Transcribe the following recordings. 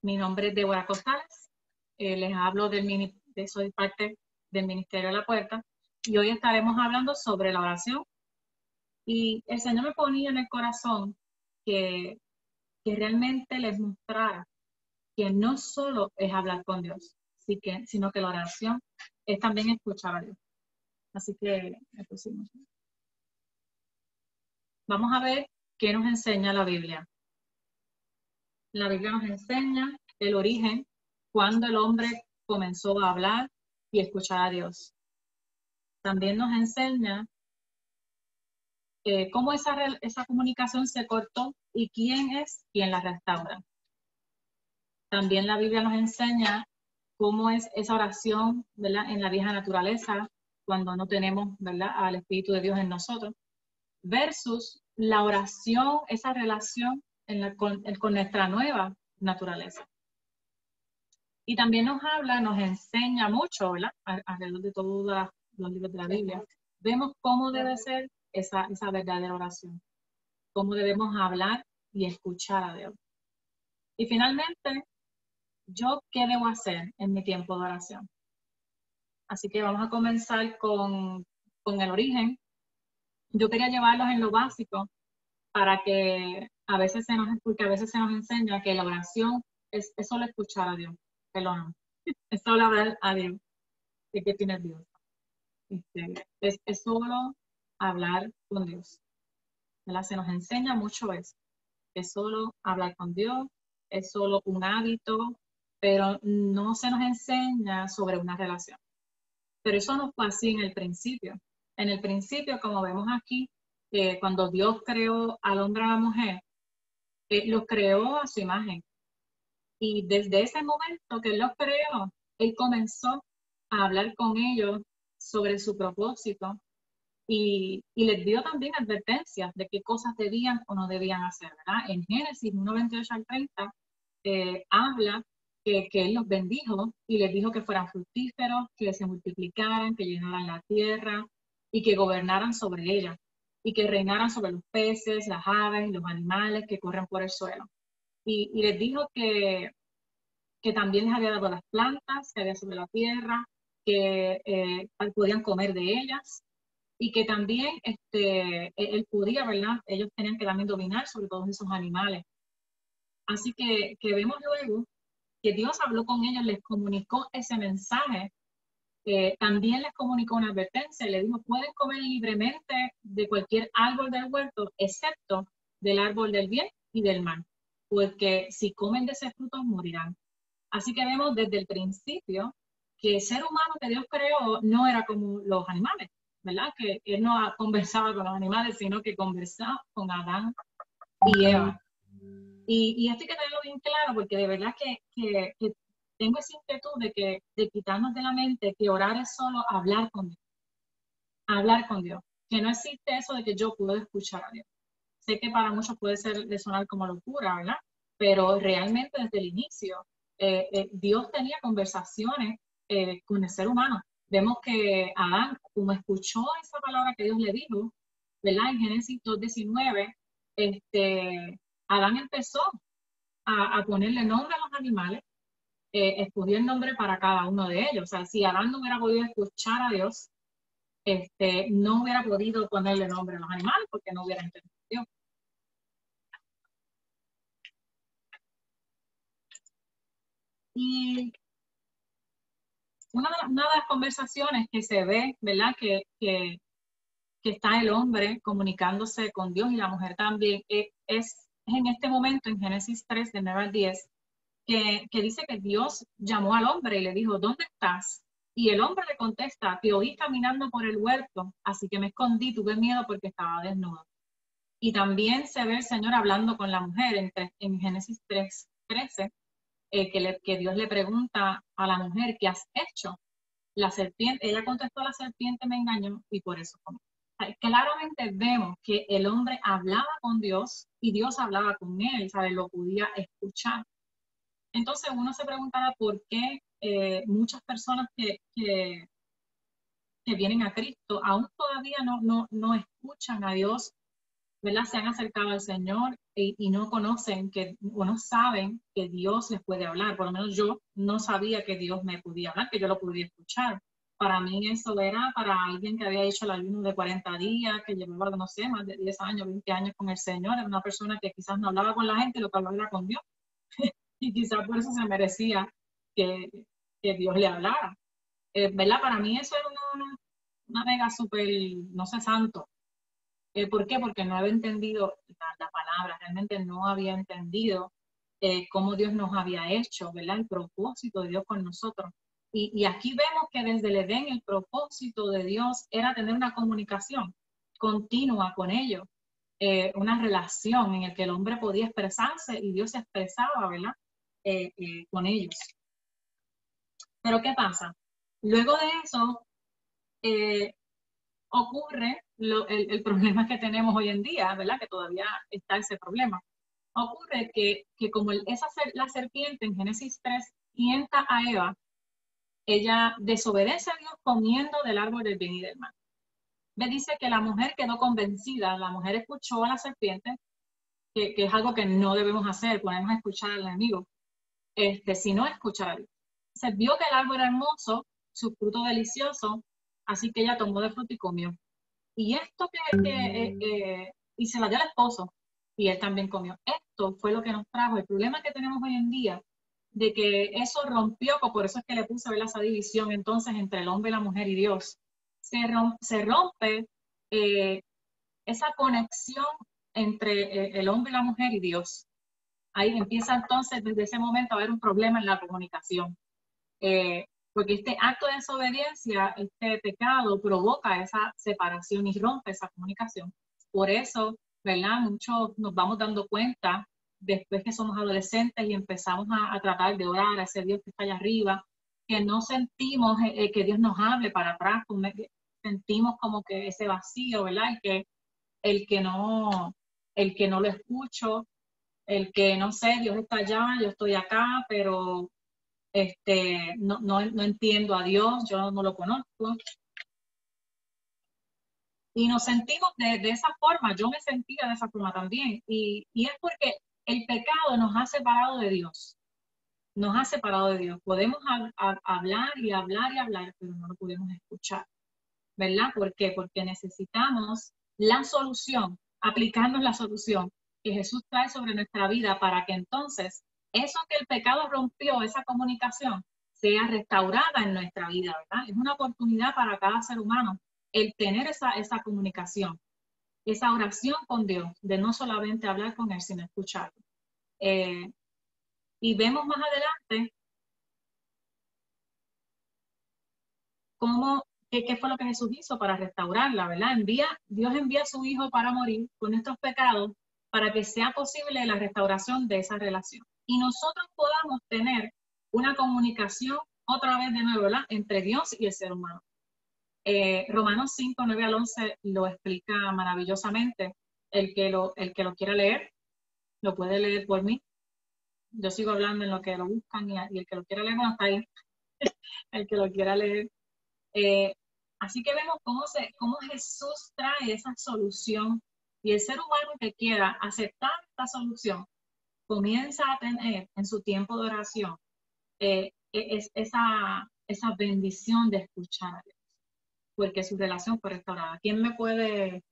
Mi nombre es Débora Costales. Les hablo soy parte del Ministerio de la Puerta y hoy estaremos hablando sobre la oración. Y el Señor me ponía en el corazón que realmente les mostrara que no solo es hablar con Dios, sino que la oración es también escuchar a Dios. Así que le pusimos. Vamos a ver qué nos enseña la Biblia. La Biblia nos enseña el origen, cuando el hombre comenzó a hablar y escuchar a Dios. También nos enseña cómo esa comunicación se cortó y quién es quien la restaura. También la Biblia nos enseña cómo es esa oración, ¿verdad?, en la vieja naturaleza, cuando no tenemos, ¿verdad?, al Espíritu de Dios en nosotros, versus la oración, esa relación con nuestra nueva naturaleza. Y también nos enseña mucho, ¿verdad?, alrededor de todos los libros de la Biblia. Vemos cómo debe ser esa verdadera oración, cómo debemos hablar y escuchar a Dios. Y finalmente, ¿yo qué debo hacer en mi tiempo de oración? Así que vamos a comenzar con el origen. Yo quería llevarlos en lo básico para que a veces se nos enseña que la oración es solo escuchar a Dios, perdón, es solo hablar a Dios. ¿De qué tiene Dios? Es solo hablar con Dios, ¿verdad? Se nos enseña mucho eso. Es solo hablar con Dios, es solo un hábito, pero no se nos enseña sobre una relación. Pero eso no fue así en el principio. En el principio, como vemos aquí, cuando Dios creó al hombre y a la mujer, los creó a su imagen. Y desde ese momento que Él los creó, Él comenzó a hablar con ellos sobre su propósito y les dio también advertencias de qué cosas debían o no debían hacer, ¿verdad? En Génesis 1:28 al 30 habla que Él los bendijo y les dijo que fueran fructíferos, que se multiplicaran, que llenaran la tierra y que gobernaran sobre ella y que reinaran sobre los peces, las aves y los animales que corren por el suelo. Y les dijo que también les había dado las plantas que había sobre la tierra, que podían comer de ellas y que también él podía, ¿verdad? Ellos tenían que también dominar sobre todos esos animales. Así que vemos luego que Dios habló con ellos, les comunicó ese mensaje, también les comunicó una advertencia, les dijo, pueden comer libremente de cualquier árbol del huerto, excepto del árbol del bien y del mal, porque si comen de ese fruto morirán. Así que vemos desde el principio que el ser humano que Dios creó no era como los animales, ¿verdad? Que Él no conversaba con los animales, sino que conversaba con Adán y Eva. Y esto hay que tenerlo bien claro, porque de verdad que tengo esa inquietud de quitarnos de la mente que orar es solo hablar con Dios. Hablar con Dios. Que no existe eso de que yo puedo escuchar a Dios. Sé que para muchos puede sonar como locura, ¿verdad? Pero realmente desde el inicio, Dios tenía conversaciones con el ser humano. Vemos que Adán, como escuchó esa palabra que Dios le dijo, ¿verdad? En Génesis 2:19, Adán empezó a ponerle nombre a los animales, escogió el nombre para cada uno de ellos. O sea, si Adán no hubiera podido escuchar a Dios, no hubiera podido ponerle nombre a los animales porque no hubiera entendido Dios. Y una de las conversaciones que se ve, ¿verdad? Que está el hombre comunicándose con Dios y la mujer también, es en este momento, en Génesis 3, de 9 al 10, que dice que Dios llamó al hombre y le dijo, ¿dónde estás? Y el hombre le contesta, te oí caminando por el huerto, así que me escondí, tuve miedo porque estaba desnudo. Y también se ve el Señor hablando con la mujer en Génesis 3:13, que Dios le pregunta a la mujer, ¿qué has hecho? La serpiente, ella contestó, la serpiente me engañó y por eso comí. Claramente vemos que el hombre hablaba con Dios y Dios hablaba con él, ¿sabe? Lo podía escuchar. Entonces uno se preguntaba por qué muchas personas que vienen a Cristo aún todavía no escuchan a Dios, ¿verdad? Se han acercado al Señor y no conocen o no saben que Dios les puede hablar. Por lo menos yo no sabía que Dios me podía hablar, que yo lo podía escuchar. Para mí eso era para alguien que había hecho el ayuno de 40 días, que llevaba, no sé, más de 10 años, 20 años con el Señor. Era una persona que quizás no hablaba con la gente, lo que hablaba era con Dios. Y quizás por eso se merecía que Dios le hablara. ¿Verdad? Para mí eso era una mega súper, no sé, santo. ¿Por qué? Porque no había entendido la palabra, realmente no había entendido cómo Dios nos había hecho, ¿verdad? El propósito de Dios con nosotros. Y aquí vemos que desde el Edén el propósito de Dios era tener una comunicación continua con ellos, una relación en la que el hombre podía expresarse y Dios se expresaba, ¿verdad? Con ellos. Pero ¿qué pasa? Luego de eso, ocurre el problema que tenemos hoy en día, ¿verdad? Que todavía está ese problema. Ocurre que como la serpiente en Génesis 3 tienta a Eva, ella desobedece a Dios comiendo del árbol del bien y del mal. Me dice que la mujer quedó convencida, la mujer escuchó a la serpiente, que es algo que no debemos hacer, ponernos a escuchar al enemigo, sino escuchar a Dios. Se vio que el árbol era hermoso, su fruto delicioso, así que ella tomó de fruto y comió. Y esto y se la dio al esposo, y él también comió. Esto fue lo que nos trajo el problema que tenemos hoy en día, de que eso rompió, por eso es que le puse ver esa división entonces entre el hombre, la mujer y Dios. Se rompe esa conexión entre el hombre, la mujer y Dios. Ahí empieza entonces desde ese momento a haber un problema en la comunicación. Porque este acto de desobediencia, este pecado, provoca esa separación y rompe esa comunicación. Por eso, ¿verdad? Muchos nos vamos dando cuenta después que somos adolescentes y empezamos a tratar de orar a ese Dios que está allá arriba, que no sentimos que Dios nos hable para atrás, sentimos como que ese vacío, ¿verdad? El que no, el que no lo escucho, el que no sé, Dios está allá, yo estoy acá, pero no entiendo a Dios, yo no lo conozco. Y nos sentimos de esa forma, yo me sentía de esa forma también. Y es porque el pecado nos ha separado de Dios. Nos ha separado de Dios. Podemos hablar y hablar y hablar, pero no lo podemos escuchar. ¿Verdad? ¿Por qué? Porque necesitamos la solución, aplicarnos la solución que Jesús trae sobre nuestra vida para que entonces eso que el pecado rompió, esa comunicación, sea restaurada en nuestra vida, ¿verdad? Es una oportunidad para cada ser humano el tener esa comunicación, esa oración con Dios, de no solamente hablar con Él, sino escucharlo. Y vemos más adelante cómo, qué fue lo que Jesús hizo para restaurarla, ¿verdad? Dios envía a su Hijo para morir con nuestros pecados para que sea posible la restauración de esa relación. Y nosotros podamos tener una comunicación otra vez de nuevo, ¿verdad? Entre Dios y el ser humano. Romanos 5, 9 al 11 lo explica maravillosamente. El que lo quiera leer, lo puede leer por mí. Yo sigo hablando en lo que lo buscan y el que lo quiera leer, bueno, está ahí. El que lo quiera leer. Así que vemos cómo Jesús trae esa solución y el ser humano que quiera aceptar esta solución comienza a tener en su tiempo de oración esa bendición de escuchar a Dios, porque su relación fue restaurada. ¿Quién me puede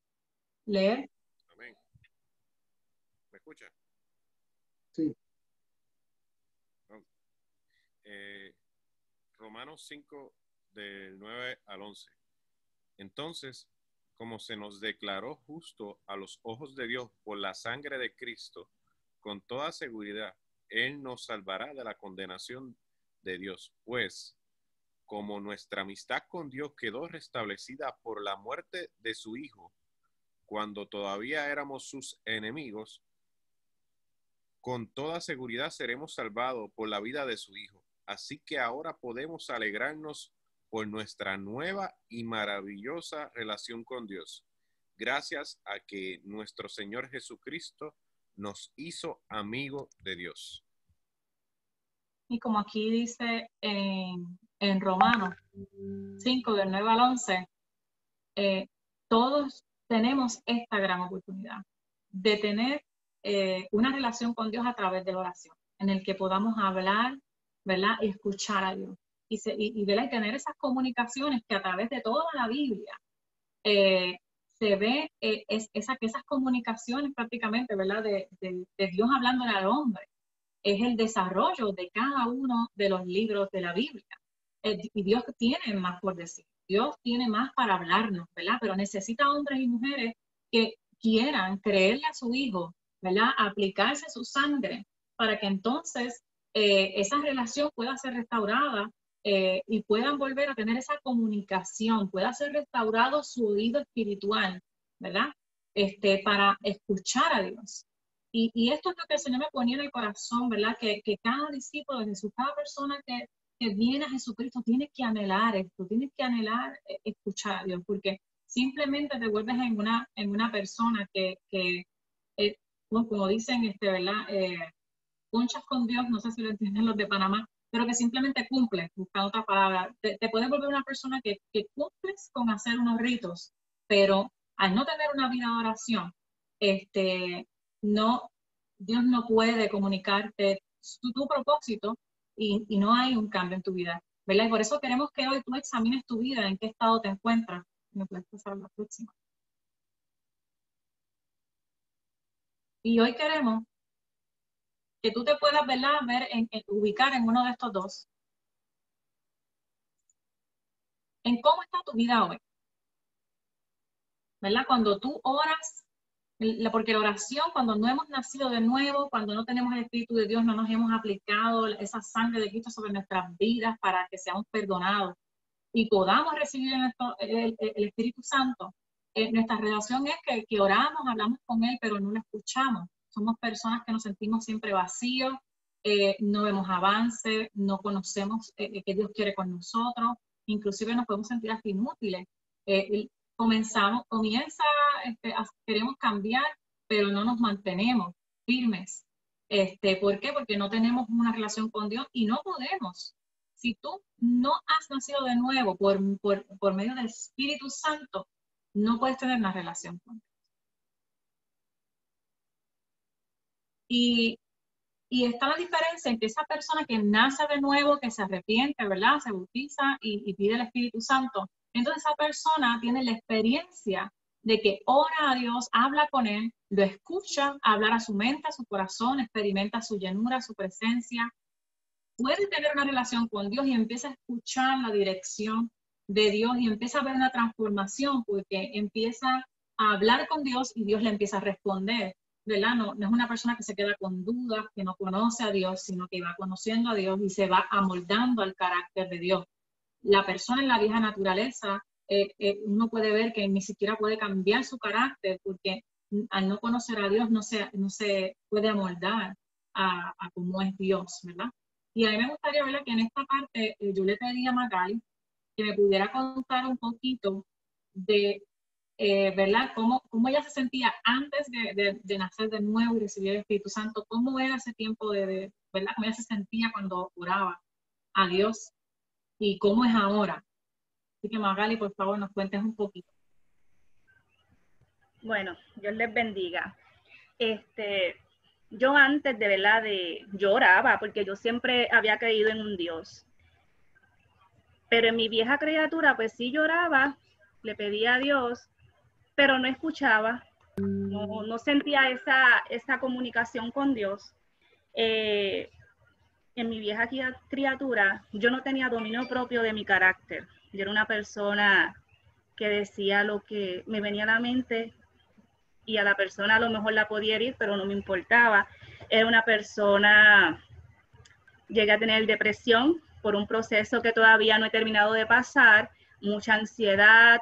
leer? Amén. ¿Me escucha? Sí. Romanos 5, del 9 al 11. Entonces, como se nos declaró justo a los ojos de Dios por la sangre de Cristo, con toda seguridad, Él nos salvará de la condenación de Dios. Pues, como nuestra amistad con Dios quedó restablecida por la muerte de su Hijo, cuando todavía éramos sus enemigos, con toda seguridad seremos salvados por la vida de su Hijo. Así que ahora podemos alegrarnos por nuestra nueva y maravillosa relación con Dios, gracias a que nuestro Señor Jesucristo nos hizo amigo de Dios. Y como aquí dice en Romanos 5, del 9 al 11, todos tenemos esta gran oportunidad de tener una relación con Dios a través de la oración, en el que podamos hablar, ¿verdad? Y escuchar a Dios. ¿Verdad? Y tener esas comunicaciones que a través de toda la Biblia se ve esas comunicaciones prácticamente, ¿verdad? De Dios hablándole al hombre. Es el desarrollo de cada uno de los libros de la Biblia. Y Dios tiene más por decir. Dios tiene más para hablarnos, ¿verdad? Pero necesita hombres y mujeres que quieran creerle a su Hijo, ¿verdad? Aplicarse su sangre para que entonces esa relación pueda ser restaurada y puedan volver a tener esa comunicación, pueda ser restaurado su oído espiritual, ¿verdad? Para escuchar a Dios. Y esto es lo que el Señor me ponía en el corazón, ¿verdad? Que cada discípulo de Jesús, cada persona que viene a Jesucristo, tiene que anhelar esto, tiene que anhelar escuchar a Dios, porque simplemente te vuelves en una persona que como dicen, ¿verdad? Conchas con Dios, no sé si lo entienden los de Panamá, pero que simplemente cumples, buscando otra palabra. Te puedes volver una persona que cumples con hacer unos ritos, pero al no tener una vida de oración, no, Dios no puede comunicarte tu propósito y no hay un cambio en tu vida, ¿verdad? Y por eso queremos que hoy tú examines tu vida, en qué estado te encuentras. ¿Me puedes pasar la próxima? Y hoy queremos que tú te puedas, ¿verdad? Ubicar en uno de estos dos. En cómo está tu vida hoy, ¿verdad? Cuando tú oras, porque la oración, cuando no hemos nacido de nuevo, cuando no tenemos el Espíritu de Dios, no nos hemos aplicado esa sangre de Cristo sobre nuestras vidas para que seamos perdonados y podamos recibir el Espíritu Santo, nuestra relación es que oramos, hablamos con Él, pero no lo escuchamos. Somos personas que nos sentimos siempre vacíos, no vemos avance, no conocemos qué Dios quiere con nosotros, inclusive nos podemos sentir hasta inútiles. Queremos cambiar, pero no nos mantenemos firmes. ¿Por qué? Porque no tenemos una relación con Dios y no podemos. Si tú no has nacido de nuevo por medio del Espíritu Santo, no puedes tener una relación con Dios. Y está la diferencia entre esa persona que nace de nuevo, que se arrepiente, ¿verdad? Se bautiza y pide el Espíritu Santo. Entonces esa persona tiene la experiencia de que ora a Dios, habla con Él, lo escucha, hablar a su mente, a su corazón, experimenta su llenura, su presencia. Puede tener una relación con Dios y empieza a escuchar la dirección de Dios y empieza a ver una transformación porque empieza a hablar con Dios y Dios le empieza a responder. ¿Verdad? No es una persona que se queda con dudas, que no conoce a Dios, sino que va conociendo a Dios y se va amoldando al carácter de Dios. La persona en la vieja naturaleza, uno puede ver que ni siquiera puede cambiar su carácter porque al no conocer a Dios no se puede amoldar a cómo es Dios, ¿verdad? Y a mí me gustaría, ¿verdad? Que en esta parte yo le pedí a Magali que me pudiera contar un poquito de ¿verdad? ¿Cómo ella se sentía antes de nacer de nuevo y recibir el Espíritu Santo? ¿Cómo era ese tiempo ¿verdad? ¿Cómo ella se sentía cuando oraba a Dios? ¿Y cómo es ahora? Así que Magali, por favor, nos cuentes un poquito. Bueno, Dios les bendiga. Yo antes de verdad yo oraba porque yo siempre había creído en un Dios. Pero en mi vieja criatura, pues sí lloraba, le pedía a Dios, pero no escuchaba, no sentía esa comunicación con Dios. En mi vieja criatura, yo no tenía dominio propio de mi carácter. Yo era una persona que decía lo que me venía a la mente y a la persona a lo mejor la podía herir, pero no me importaba. Era una persona, llegué a tener depresión por un proceso que todavía no he terminado de pasar, mucha ansiedad,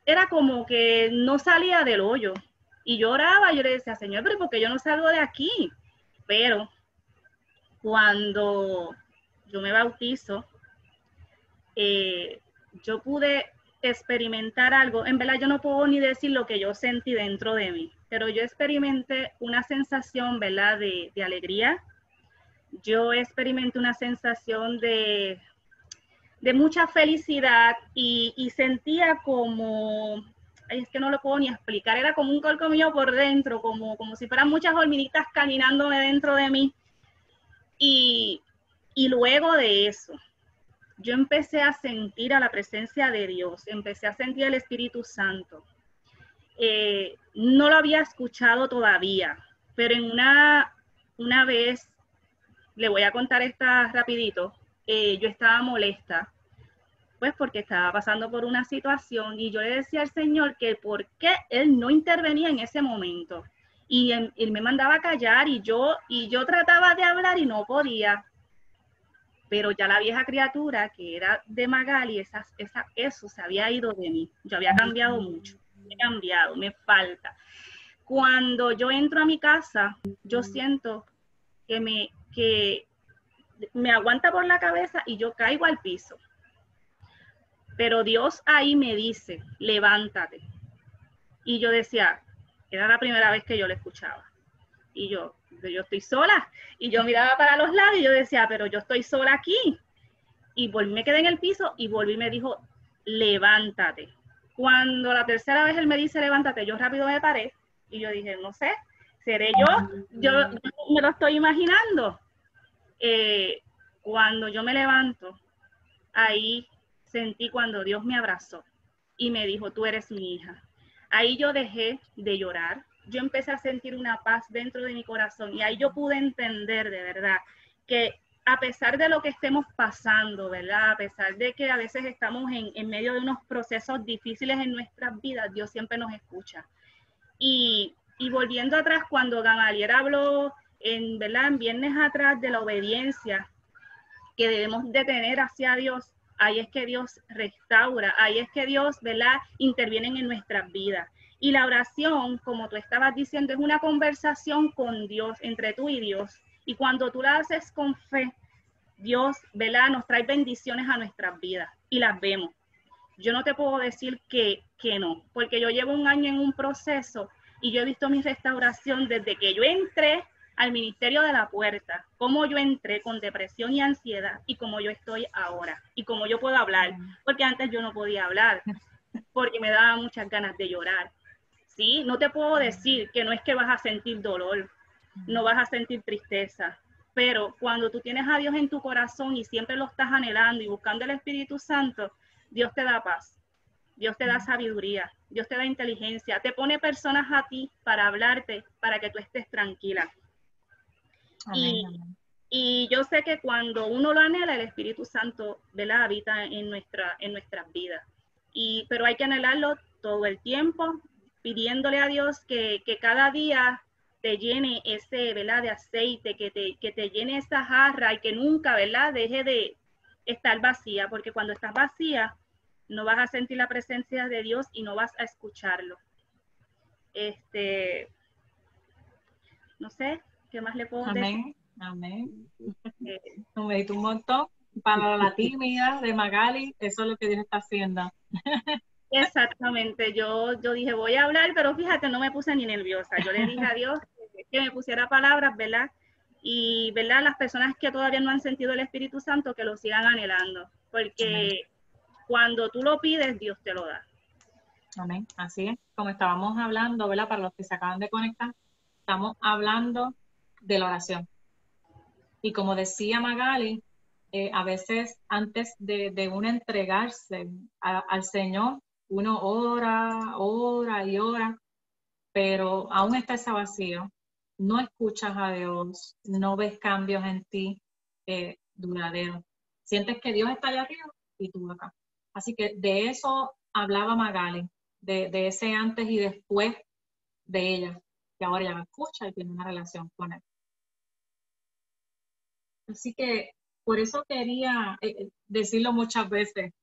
era como que no salía del hoyo. Y yo oraba, yo le decía, Señor, pero ¿por qué yo no salgo de aquí? Pero cuando yo me bautizo, yo pude experimentar algo. En verdad yo no puedo ni decir lo que yo sentí dentro de mí, pero yo experimenté una sensación, ¿verdad? De alegría. Yo experimenté una sensación de mucha felicidad y sentía como ay, es que no lo puedo ni explicar, era como un colmillo por dentro, como si fueran muchas hormiguitas caminándome dentro de mí. Y luego de eso, yo empecé a sentir a la presencia de Dios, empecé a sentir el Espíritu Santo. No lo había escuchado todavía, pero en una vez, le voy a contar esta rapidito, yo estaba molesta, pues porque estaba pasando por una situación y yo le decía al Señor que por qué Él no intervenía en ese momento. Y él me mandaba a callar y yo trataba de hablar y no podía. Pero ya la vieja criatura que era de Magali, eso se había ido de mí. Yo había cambiado mucho, he cambiado, me falta. Cuando yo entro a mi casa, yo siento que me aguanta por la cabeza y yo caigo al piso. Pero Dios ahí me dice, levántate. Y yo decía, era la primera vez que yo lo escuchaba. Y yo estoy sola. Y yo miraba para los lados y yo decía, pero yo estoy sola aquí. Y me quedé en el piso y volví y me dijo, levántate. Cuando la tercera vez él me dice, levántate, yo rápido me paré. Y yo dije, no sé, ¿seré yo me lo estoy imaginando. Cuando yo me levanto, ahí sentí cuando Dios me abrazó y me dijo, tú eres mi hija. Ahí yo dejé de llorar, yo empecé a sentir una paz dentro de mi corazón y ahí yo pude entender de verdad que a pesar de lo que estemos pasando, ¿verdad? A pesar de que a veces estamos en medio de unos procesos difíciles en nuestras vidas, Dios siempre nos escucha. Y volviendo atrás, cuando Gamaliel habló ¿verdad? En viernes atrás de la obediencia que debemos de tener hacia Dios, ahí es que Dios restaura, ahí es que Dios, ¿verdad?, interviene en nuestras vidas. Y la oración, como tú estabas diciendo, es una conversación con Dios, entre tú y Dios. Y cuando tú la haces con fe, Dios, ¿verdad?, nos trae bendiciones a nuestras vidas y las vemos. Yo no te puedo decir que no, porque yo llevo un año en un proceso y yo he visto mi restauración desde que yo entré al ministerio de la puerta, cómo yo entré con depresión y ansiedad y cómo yo estoy ahora y cómo yo puedo hablar, porque antes yo no podía hablar, porque me daba muchas ganas de llorar. Sí, no te puedo decir que no es que vas a sentir dolor, no vas a sentir tristeza, pero cuando tú tienes a Dios en tu corazón y siempre lo estás anhelando y buscando el Espíritu Santo, Dios te da paz, Dios te da sabiduría, Dios te da inteligencia, te pone personas a ti para hablarte, para que tú estés tranquila. Y yo sé que cuando uno lo anhela, el Espíritu Santo, ¿verdad?, habita en nuestras vidas. Pero hay que anhelarlo todo el tiempo, pidiéndole a Dios que cada día te llene ese, ¿verdad?, de aceite, que te llene esa jarra y que nunca, ¿verdad?, deje de estar vacía, porque cuando estás vacía no vas a sentir la presencia de Dios y no vas a escucharlo. No sé, ¿qué más le puedo decir? Amén. Me medito un montón. Para la tímida de Magali, eso es lo que Dios está haciendo. Exactamente, yo dije, voy a hablar, pero fíjate, no me puse ni nerviosa. Yo le dije a Dios que me pusiera palabras, ¿verdad? Y, ¿verdad?, las personas que todavía no han sentido el Espíritu Santo, que lo sigan anhelando, porque cuando tú lo pides, Dios te lo da. Amén, así es. Como estábamos hablando, ¿verdad?, para los que se acaban de conectar, estamos hablando de la oración. Y como decía Magali, a veces antes de uno entregarse al Señor, uno ora y ora, pero aún está ese vacío. No escuchas a Dios, no ves cambios en ti duraderos. Sientes que Dios está allá arriba y tú acá. Así que de eso hablaba Magali, de ese antes y después de ella, que ahora ya me escucha y tiene una relación con Él. Así que por eso quería decirlo muchas veces,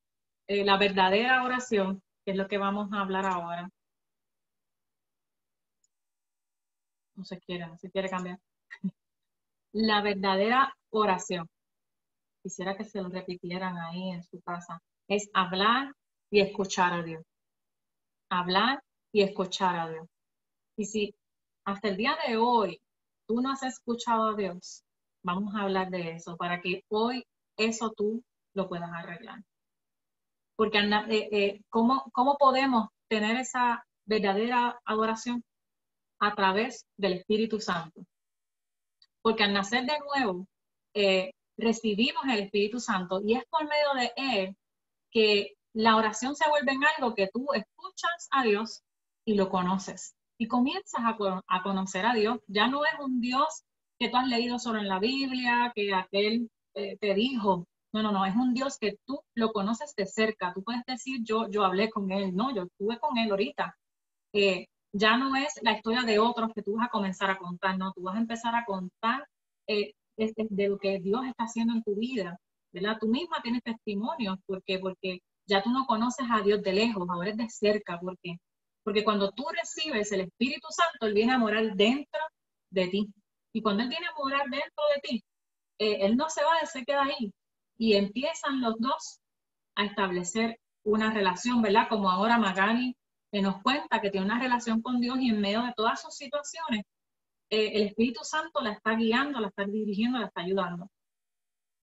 la verdadera oración, que es lo que vamos a hablar ahora. No se quiere cambiar. La verdadera oración, quisiera que se lo repitieran ahí en su casa, es hablar y escuchar a Dios. Hablar y escuchar a Dios. Y si hasta el día de hoy tú no has escuchado a Dios, vamos a hablar de eso, para que hoy eso tú lo puedas arreglar. Porque ¿cómo podemos tener esa verdadera adoración? A través del Espíritu Santo. Porque al nacer de nuevo, recibimos el Espíritu Santo y es por medio de Él que la oración se vuelve en algo que tú escuchas a Dios y lo conoces. Y comienzas a conocer a Dios. Ya no es un Dios que tú has leído solo en la Biblia, que aquel te dijo. No, no, no, es un Dios que tú lo conoces de cerca. Tú puedes decir, yo hablé con Él. No, yo estuve con Él ahorita. Ya no es la historia de otros que tú vas a comenzar a contar, no, tú vas a empezar a contar de lo que Dios está haciendo en tu vida, ¿verdad? Tú misma tienes testimonios, porque ya tú no conoces a Dios de lejos, ahora es de cerca, porque cuando tú recibes el Espíritu Santo, Él viene a morar dentro de ti, y cuando Él viene a morar dentro de ti, Él no se va, Él se queda ahí, y empiezan los dos a establecer una relación, ¿verdad? Como ahora Magali nos cuenta que tiene una relación con Dios y en medio de todas sus situaciones, el Espíritu Santo la está guiando, la está dirigiendo, la está ayudando.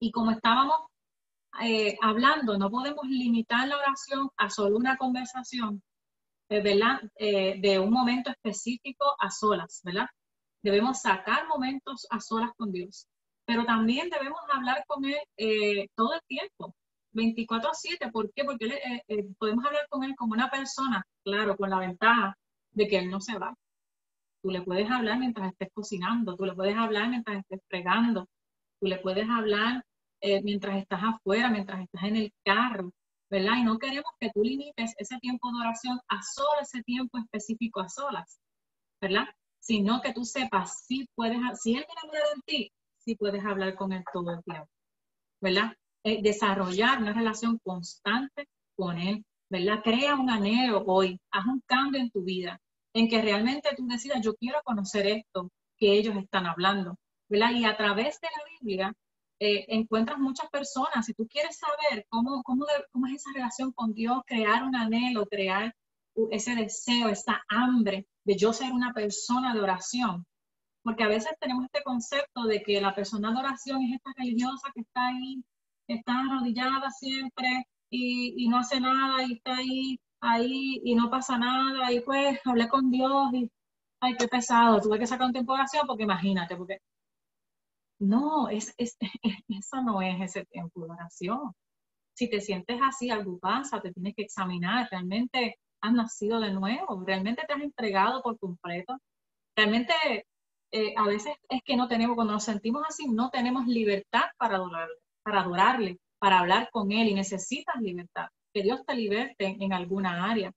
Y como estábamos hablando, no podemos limitar la oración a solo una conversación, ¿verdad? De un momento específico a solas, ¿verdad? Debemos sacar momentos a solas con Dios, pero también debemos hablar con Él todo el tiempo. 24/7, ¿por qué? Porque podemos hablar con Él como una persona, claro, con la ventaja de que Él no se va. Tú le puedes hablar mientras estés cocinando, tú le puedes hablar mientras estés fregando, tú le puedes hablar mientras estás afuera, mientras estás en el carro, ¿verdad? Y no queremos que tú limites ese tiempo de oración a solo ese tiempo específico a solas, ¿verdad? Sino que tú sepas si Él viene a hablar en ti, si puedes hablar con Él todo el tiempo, ¿verdad? Desarrollar una relación constante con Él, ¿verdad? Crea un anhelo hoy, haz un cambio en tu vida, en que realmente tú decidas, yo quiero conocer esto que ellos están hablando, ¿verdad? Y a través de la Biblia encuentras muchas personas. Si tú quieres saber cómo es esa relación con Dios, crear un anhelo, crear ese deseo, esa hambre de yo ser una persona de oración, porque a veces tenemos este concepto de que la persona de oración es esta religiosa que está ahí, está arrodillada siempre y no hace nada y está ahí y no pasa nada y pues hablé con Dios y ay, qué pesado, tuve que sacar un tiempo de oración porque imagínate, porque no, eso no es ese tiempo de oración. Si te sientes así, algo pasa, te tienes que examinar, realmente has nacido de nuevo, realmente te has entregado por completo, realmente a veces es que no tenemos, cuando nos sentimos así, no tenemos libertad para adorarle, para hablar con Él y necesitas libertad, que Dios te liberte en alguna área,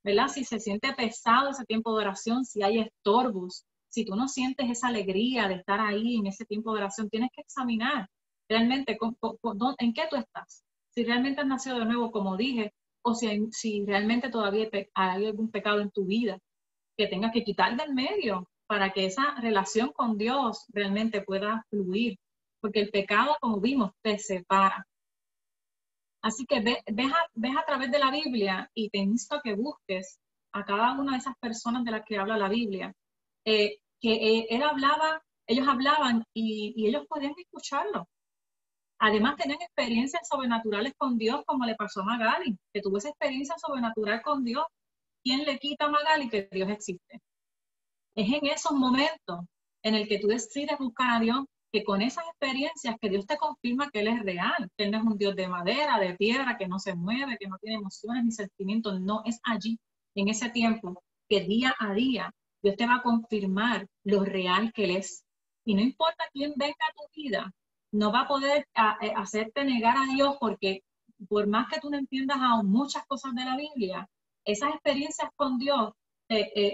¿verdad? Si se siente pesado ese tiempo de oración, si hay estorbos, si tú no sientes esa alegría de estar ahí en ese tiempo de oración, tienes que examinar realmente en qué tú estás. Si realmente has nacido de nuevo, como dije, o si realmente todavía hay algún pecado en tu vida que tengas que quitar del medio para que esa relación con Dios realmente pueda fluir. Porque el pecado, como vimos, te separa. Así que ves a través de la Biblia y te insto a que busques a cada una de esas personas de las que habla la Biblia, ellos hablaban y ellos podían escucharlo. Además, tenían experiencias sobrenaturales con Dios, como le pasó a Magali, que tuvo esa experiencia sobrenatural con Dios. ¿Quién le quita a Magali que Dios existe? Es en esos momentos en el que tú decides buscar a Dios, que con esas experiencias que Dios te confirma que Él es real, que Él no es un Dios de madera, de piedra, que no se mueve, que no tiene emociones ni sentimientos. No, es allí, en ese tiempo, que día a día Dios te va a confirmar lo real que Él es. Y no importa quién venga a tu vida, no va a poder hacerte negar a Dios, porque por más que tú no entiendas aún muchas cosas de la Biblia, esas experiencias con Dios,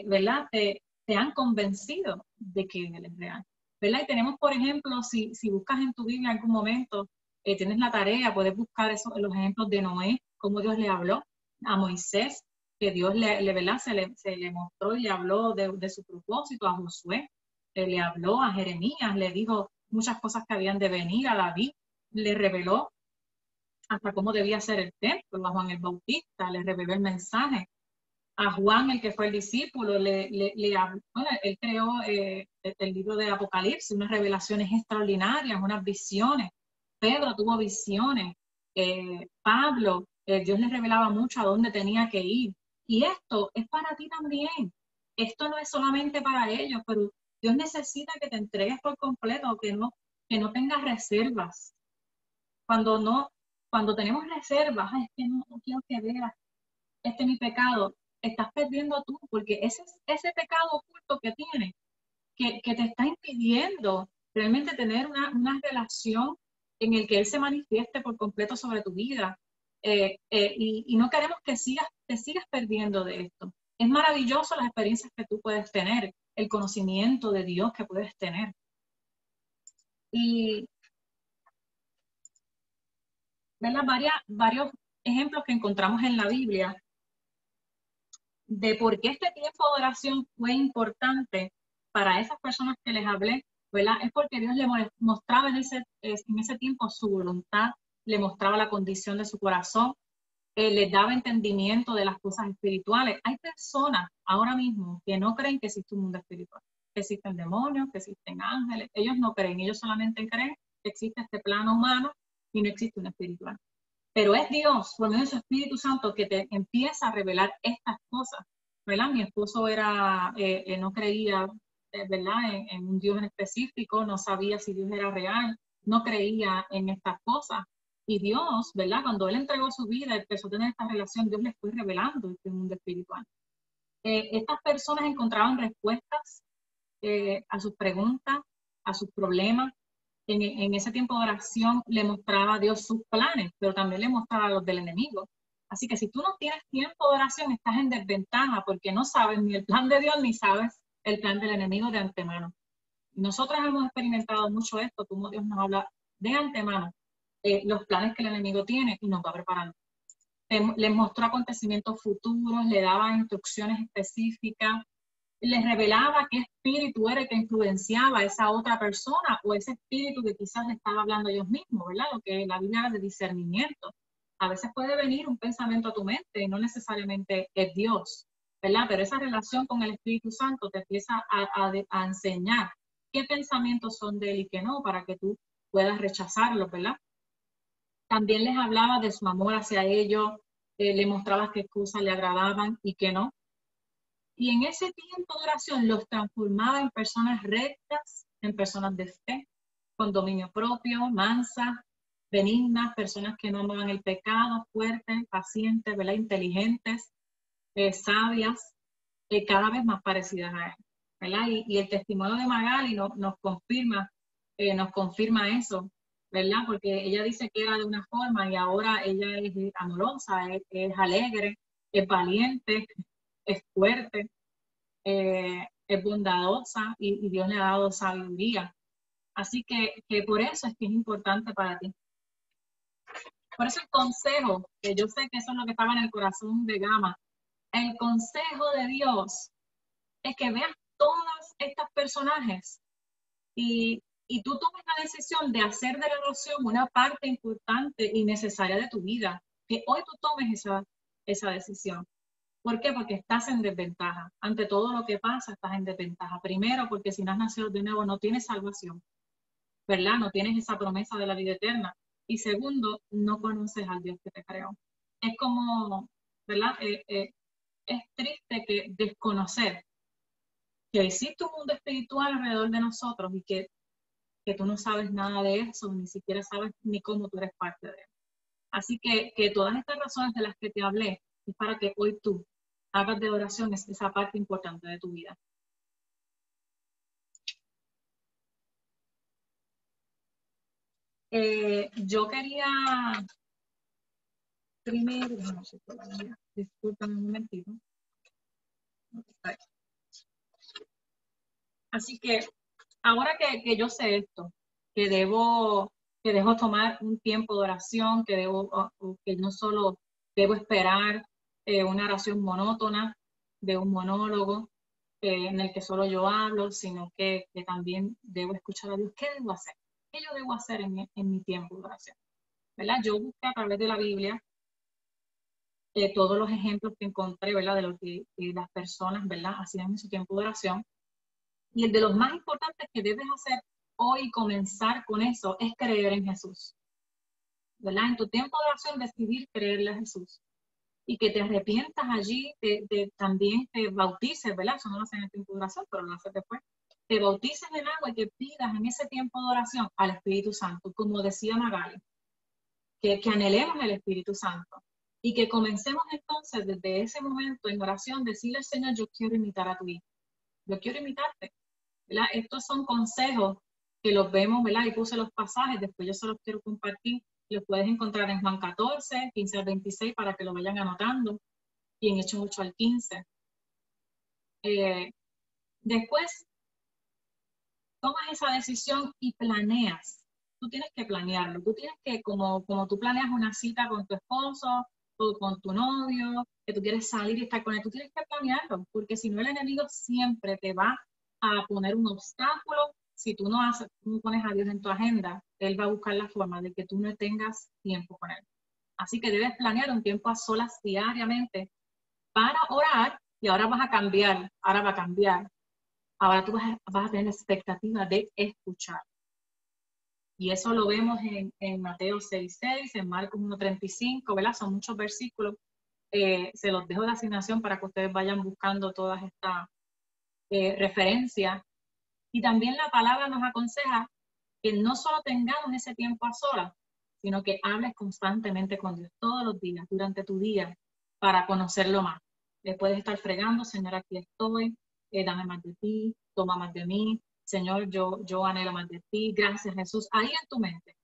¿verdad? Te han convencido de que Él es real, ¿verdad? Y tenemos, por ejemplo, si buscas en tu Biblia en algún momento, tienes la tarea, puedes buscar los ejemplos de Noé, cómo Dios le habló a Moisés, que Dios ¿verdad? Se le mostró y le habló de su propósito, a Josué, le habló a Jeremías, le dijo muchas cosas que habían de venir, a David le reveló hasta cómo debía ser el templo, a Juan el Bautista le reveló el mensaje, a Juan, el que fue el discípulo, él creó el libro de Apocalipsis, unas revelaciones extraordinarias, unas visiones. Pedro tuvo visiones. Pablo, Dios le revelaba mucho a dónde tenía que ir. Y esto es para ti también. Esto no es solamente para ellos, pero Dios necesita que te entregues por completo, que no tengas reservas. Cuando tenemos reservas, es que no quiero que veas, este es mi pecado, estás perdiendo tú, porque ese pecado oculto que tienes, que te está impidiendo realmente tener una relación en el que Él se manifieste por completo sobre tu vida. Y no queremos que te sigas perdiendo de esto. Es maravilloso las experiencias que tú puedes tener, el conocimiento de Dios que puedes tener. Y ¿verdad? Varios ejemplos que encontramos en la Biblia de por qué este tiempo de oración fue importante para esas personas que les hablé, ¿verdad? Es porque Dios le mostraba en ese tiempo su voluntad, le mostraba la condición de su corazón, les daba entendimiento de las cosas espirituales. Hay personas ahora mismo que no creen que existe un mundo espiritual, que existen demonios, que existen ángeles. Ellos no creen, ellos solamente creen que existe este plano humano y no existe un espiritual. Pero es Dios, por medio de su Espíritu Santo, que te empieza a revelar estas cosas, ¿verdad? Mi esposo no creía, ¿verdad? En un Dios en específico, no sabía si Dios era real, no creía en estas cosas. Y Dios, ¿verdad? Cuando Él entregó su vida, empezó a tener esta relación, Dios les fue revelando este mundo espiritual. Estas personas encontraban respuestas a sus preguntas, a sus problemas. En ese tiempo de oración le mostraba a Dios sus planes, pero también le mostraba los del enemigo. Así que si tú no tienes tiempo de oración, estás en desventaja porque no sabes ni el plan de Dios ni sabes el plan del enemigo de antemano. Nosotros hemos experimentado mucho esto, como Dios nos habla de antemano, los planes que el enemigo tiene y nos va preparando. Les mostró acontecimientos futuros, le daba instrucciones específicas, les revelaba qué espíritu era el que influenciaba a esa otra persona o ese espíritu que quizás estaba hablando ellos mismos, ¿verdad? Lo que la Biblia habla de discernimiento. A veces puede venir un pensamiento a tu mente y no necesariamente es Dios, ¿verdad? Pero esa relación con el Espíritu Santo te empieza a enseñar qué pensamientos son de Él y qué no, para que tú puedas rechazarlos, ¿verdad? También les hablaba de su amor hacia ellos, le mostraba qué cosas le agradaban y qué no. Y en ese tiempo de oración los transformaba en personas rectas, en personas de fe, con dominio propio, mansas, benignas, personas que no amaban el pecado, fuertes, pacientes, ¿verdad? Inteligentes, sabias, cada vez más parecidas a él, ¿verdad? Y el testimonio de Magali nos confirma eso, ¿verdad? Porque ella dice que era de una forma y ahora ella es amorosa, es alegre, es valiente, es fuerte, es bondadosa y Dios le ha dado sabiduría. Así que por eso es que es importante para ti. Por eso el consejo, que yo sé que eso es lo que estaba en el corazón de Gama, el consejo de Dios es que veas todos estos personajes y tú tomes la decisión de hacer de la oración una parte importante y necesaria de tu vida. Que hoy tú tomes esa decisión. ¿Por qué? Porque estás en desventaja. Ante todo lo que pasa, estás en desventaja. Primero, porque si no has nacido de nuevo, no tienes salvación, ¿verdad? No tienes esa promesa de la vida eterna. Y segundo, no conoces al Dios que te creó. Es como, ¿verdad? Es triste que desconocer que existe un mundo espiritual alrededor de nosotros y que tú no sabes nada de eso, ni siquiera sabes ni cómo tú eres parte de él. Así que todas estas razones de las que te hablé es para que hoy tú hagas de oración esa parte importante de tu vida. Yo quería primero, disculpen un momentito. Así que ahora que yo sé esto, que debo tomar un tiempo de oración, que no solo debo esperar una oración monótona de un monólogo en el que solo yo hablo, sino que también debo escuchar a Dios. ¿Qué debo hacer? ¿Qué yo debo hacer en mi tiempo de oración? ¿Verdad? Yo busqué a través de la Biblia todos los ejemplos que encontré, ¿verdad? De lo que las personas, ¿verdad? Hacían en su tiempo de oración. Y el de los más importantes que debes hacer hoy, comenzar con eso, es creer en Jesús. ¿Verdad? En tu tiempo de oración, decidir creerle a Jesús. y que te arrepientas allí, también te bautices, ¿verdad? Eso no lo haces en el tiempo de oración, pero lo haces después. Te bautices en agua y que pidas en ese tiempo de oración al Espíritu Santo, como decía Magali, que anhelemos el Espíritu Santo y que comencemos entonces desde ese momento en oración, decirle al Señor, yo quiero imitar a tu hijo, yo quiero imitarte, ¿verdad? Estos son consejos que los vemos, ¿verdad? Y puse los pasajes, después yo se los quiero compartir, los puedes encontrar en Juan 14, 15 al 26 para que lo vayan anotando, y en Hechos 8 al 15. Después, tomas esa decisión y planeas. Tú tienes que planearlo. Tú tienes que, como tú planeas una cita con tu esposo o con tu novio, que tú quieres salir y estar con él, tú tienes que planearlo, porque si no el enemigo siempre te va a poner un obstáculo. Si tú no pones a Dios en tu agenda, él va a buscar la forma de que tú no tengas tiempo con él. Así que debes planear un tiempo a solas diariamente para orar, y ahora vas a cambiar, ahora va a cambiar. Ahora tú vas a tener la expectativa de escuchar. Y eso lo vemos en Mateo 6:6, en Marcos 1:35, ¿verdad? Son muchos versículos. Se los dejo de asignación para que ustedes vayan buscando todas estas referencias. Y también la palabra nos aconseja que no solo tengamos ese tiempo a solas, sino que hables constantemente con Dios todos los días, durante tu día, para conocerlo más. Puedes estar fregando, Señor, aquí estoy, dame más de ti, toma más de mí, Señor, yo anhelo más de ti, gracias Jesús, ahí en tu mente.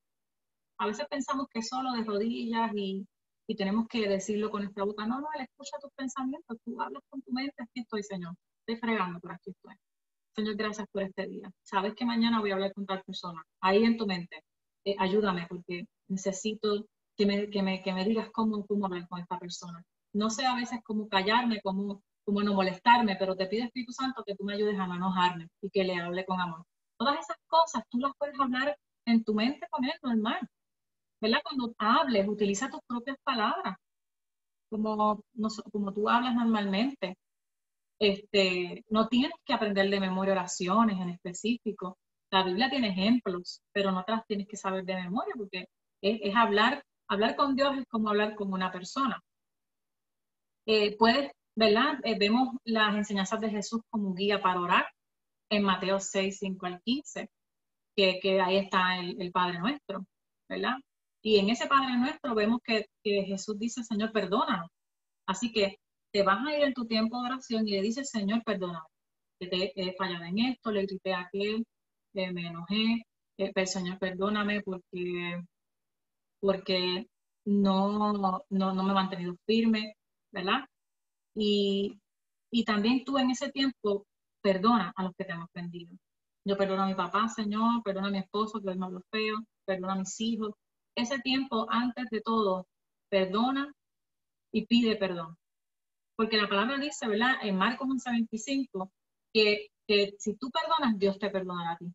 A veces pensamos que solo de rodillas y tenemos que decirlo con nuestra boca. No, Él escucha tus pensamientos, tú hablas con tu mente, aquí estoy, Señor, estoy fregando, pero aquí estoy. Señor, gracias por este día. Sabes que mañana voy a hablar con tal persona. Ahí en tu mente, ayúdame porque necesito que me digas cómo hablar con esta persona. No sé a veces cómo callarme, cómo no molestarme, pero te pido, Espíritu Santo, que tú me ayudes a no enojarme y que le hable con amor. Todas esas cosas tú las puedes hablar en tu mente con él, normal. ¿Verdad? Cuando hables, utiliza tus propias palabras, como tú hablas normalmente. No tienes que aprender de memoria oraciones en específico. La Biblia tiene ejemplos, pero no te las tienes que saber de memoria, porque es hablar con Dios es como hablar con una persona. ¿Verdad? Vemos las enseñanzas de Jesús como guía para orar en Mateo 6:5 al 15, que ahí está el Padre Nuestro, ¿verdad? Y en ese Padre Nuestro vemos que Jesús dice, Señor, perdónanos. Así que te vas a ir en tu tiempo de oración y le dices, Señor, perdóname, que te he fallado en esto, le grité a aquel, me enojé, pero Señor, perdóname porque no me he mantenido firme, ¿verdad? Y también tú en ese tiempo perdona a los que te han ofendido. Yo perdono a mi papá, Señor, perdono a mi esposo que él me habló feo, perdono a mis hijos. Ese tiempo, antes de todo, perdona y pide perdón. Porque la palabra dice, ¿verdad? En Marcos 11:25, que si tú perdonas, Dios te perdonará a ti.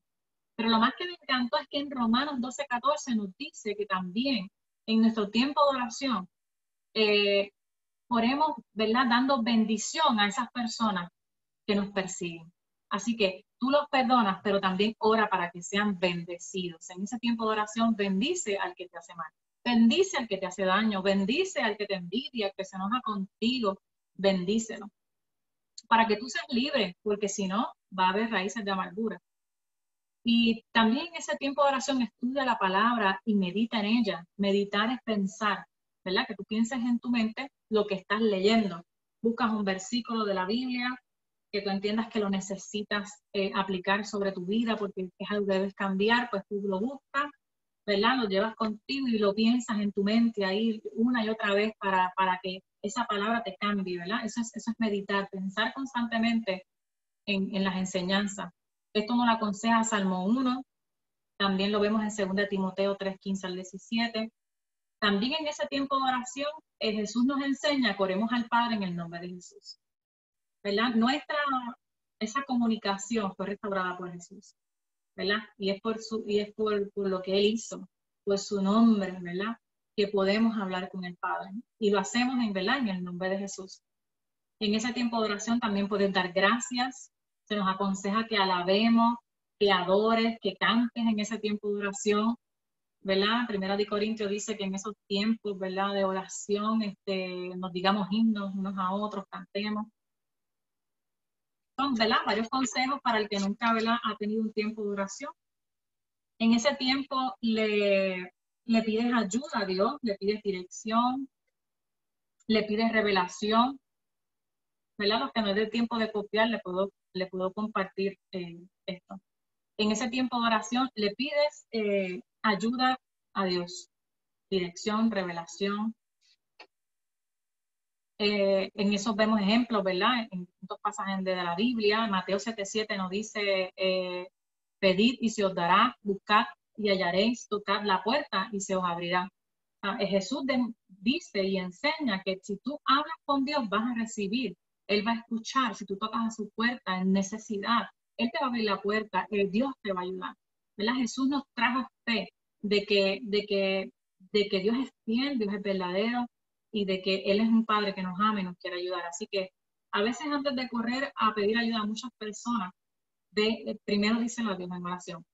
Pero lo más que me encantó es que en Romanos 12:14 nos dice que también en nuestro tiempo de oración, oremos, ¿verdad? Dando bendición a esas personas que nos persiguen. Así que tú los perdonas, pero también ora para que sean bendecidos. En ese tiempo de oración, bendice al que te hace mal. Bendice al que te hace daño. Bendice al que te envidia, al que se enoja contigo. Bendícelo. Para que tú seas libre, porque si no, va a haber raíces de amargura. Y también en ese tiempo de oración, estudia la palabra y medita en ella. Meditar es pensar, ¿verdad? Que tú pienses en tu mente lo que estás leyendo. Buscas un versículo de la Biblia que tú entiendas que lo necesitas aplicar sobre tu vida porque es algo que debes cambiar, pues tú lo buscas, ¿verdad? Lo llevas contigo y lo piensas en tu mente ahí una y otra vez para que esa palabra te cambie, ¿verdad? Eso es meditar, pensar constantemente en las enseñanzas. Esto nos lo aconseja Salmo 1, también lo vemos en 2 Timoteo 3:15-17. También en ese tiempo de oración, Jesús nos enseña que oremos al Padre en el nombre de Jesús, ¿verdad? Esa comunicación fue restaurada por Jesús, ¿verdad? Y es por lo que Él hizo, por su nombre, ¿verdad? Que podemos hablar con el Padre. Y lo hacemos ¿verdad? En el nombre de Jesús. En ese tiempo de oración también puedes dar gracias. Se nos aconseja que alabemos, que adores, que cantes en ese tiempo de oración. ¿verdad? Primera de Corintios dice que en esos tiempos, ¿verdad? De oración, nos digamos himnos unos a otros, cantemos. Son, ¿verdad? Varios consejos para el que nunca, ¿verdad? Ha tenido un tiempo de oración. En ese tiempo le pides ayuda a Dios, le pides dirección, le pides revelación, ¿verdad? Los que no es del tiempo de copiar, le puedo compartir esto. En ese tiempo de oración le pides ayuda a Dios, dirección, revelación. En eso vemos ejemplos, ¿verdad? En estos pasajes de la Biblia, Mateo 7:7 nos dice, pedid y se os dará, buscad y hallaréis, tocad la puerta y se os abrirá. Jesús dice y enseña que si tú hablas con Dios vas a recibir, Él va a escuchar. Si tú tocas a su puerta en necesidad, Él te va a abrir la puerta, Dios te va a ayudar, ¿verdad? Jesús nos trajo fe de que Dios es fiel, Dios es verdadero y de que Él es un Padre que nos ama y nos quiere ayudar. Así que a veces antes de correr a pedir ayuda a muchas personas, primero dicen a Dios en oración,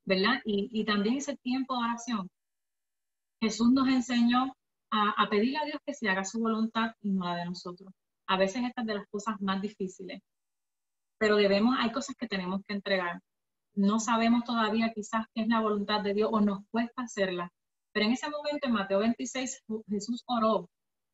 ¿verdad? Y también ese tiempo de oración, Jesús nos enseñó a pedirle a Dios que se haga su voluntad y no la de nosotros. A veces esta es de las cosas más difíciles, pero hay cosas que tenemos que entregar. No sabemos todavía quizás qué es la voluntad de Dios o nos cuesta hacerla. Pero en ese momento, en Mateo 26, Jesús oró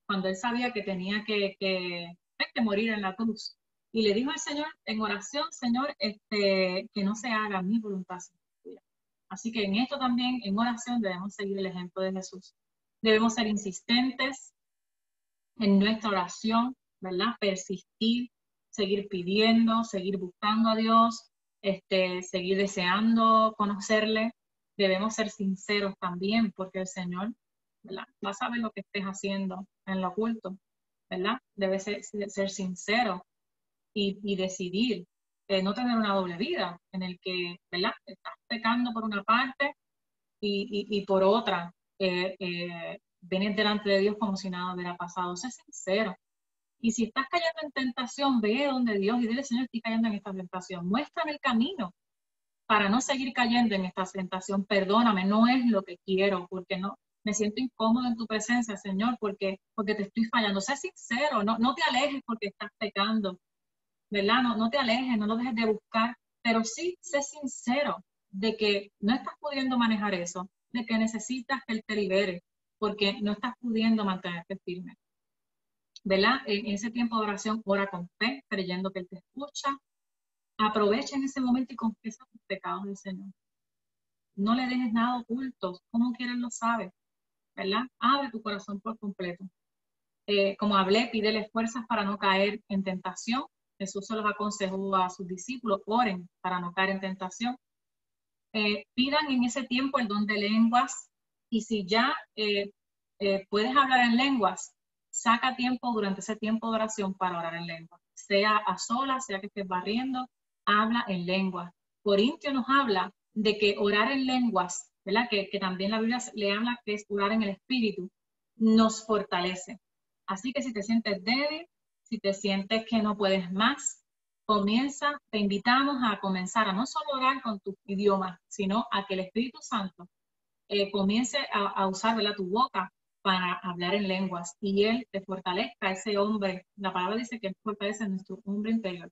cuando él sabía que tenía que morir en la cruz. Y le dijo al Señor en oración, Señor, que no se haga mi voluntad, sino tuya. Así que en esto también, en oración, debemos seguir el ejemplo de Jesús. Debemos ser insistentes en nuestra oración, ¿verdad? Persistir, seguir pidiendo, seguir buscando a Dios, seguir deseando conocerle. Debemos ser sinceros también, porque el Señor, ¿verdad?, va a saber lo que estés haciendo en lo oculto, ¿verdad? Debes ser sincero y decidir no tener una doble vida en el que, ¿verdad?, estás pecando por una parte y por otra vienes delante de Dios como si nada hubiera pasado. Sé sincero. Y si estás cayendo en tentación, ve donde Dios y dile, Señor, estoy cayendo en esta tentación. Muéstrame el camino para no seguir cayendo en esta tentación. Perdóname, no es lo que quiero, porque no me siento incómodo en tu presencia, Señor, porque te estoy fallando. Sé sincero, no te alejes porque estás pecando, ¿verdad? No te alejes, no lo dejes de buscar, pero sí sé sincero de que no estás pudiendo manejar eso, de que necesitas que Él te libere, porque no estás pudiendo mantenerte firme, ¿verdad? En ese tiempo de oración, ora con fe, creyendo que Él te escucha. Aprovecha en ese momento y confiesa tus pecados al Señor. No le dejes nada oculto, como quiera Él lo sabe, ¿verdad? Abre tu corazón por completo. Como hablé, pídele fuerzas para no caer en tentación. Jesús se los aconsejó a sus discípulos, oren para no caer en tentación. Pidan en ese tiempo el don de lenguas, y si ya puedes hablar en lenguas, saca tiempo durante ese tiempo de oración para orar en lenguas. Sea a solas, sea que estés barriendo, habla en lenguas. Corintios nos habla de que orar en lenguas, ¿verdad? Que también la Biblia le habla que es orar en el Espíritu, nos fortalece. Así que si te sientes débil, si te sientes que no puedes más, te invitamos a comenzar a no solo orar con tus idiomas, sino a que el Espíritu Santo comience a usar, ¿verdad?, tu boca para hablar en lenguas y Él te fortalezca ese hombre. La palabra dice que Él fortalece nuestro hombre interior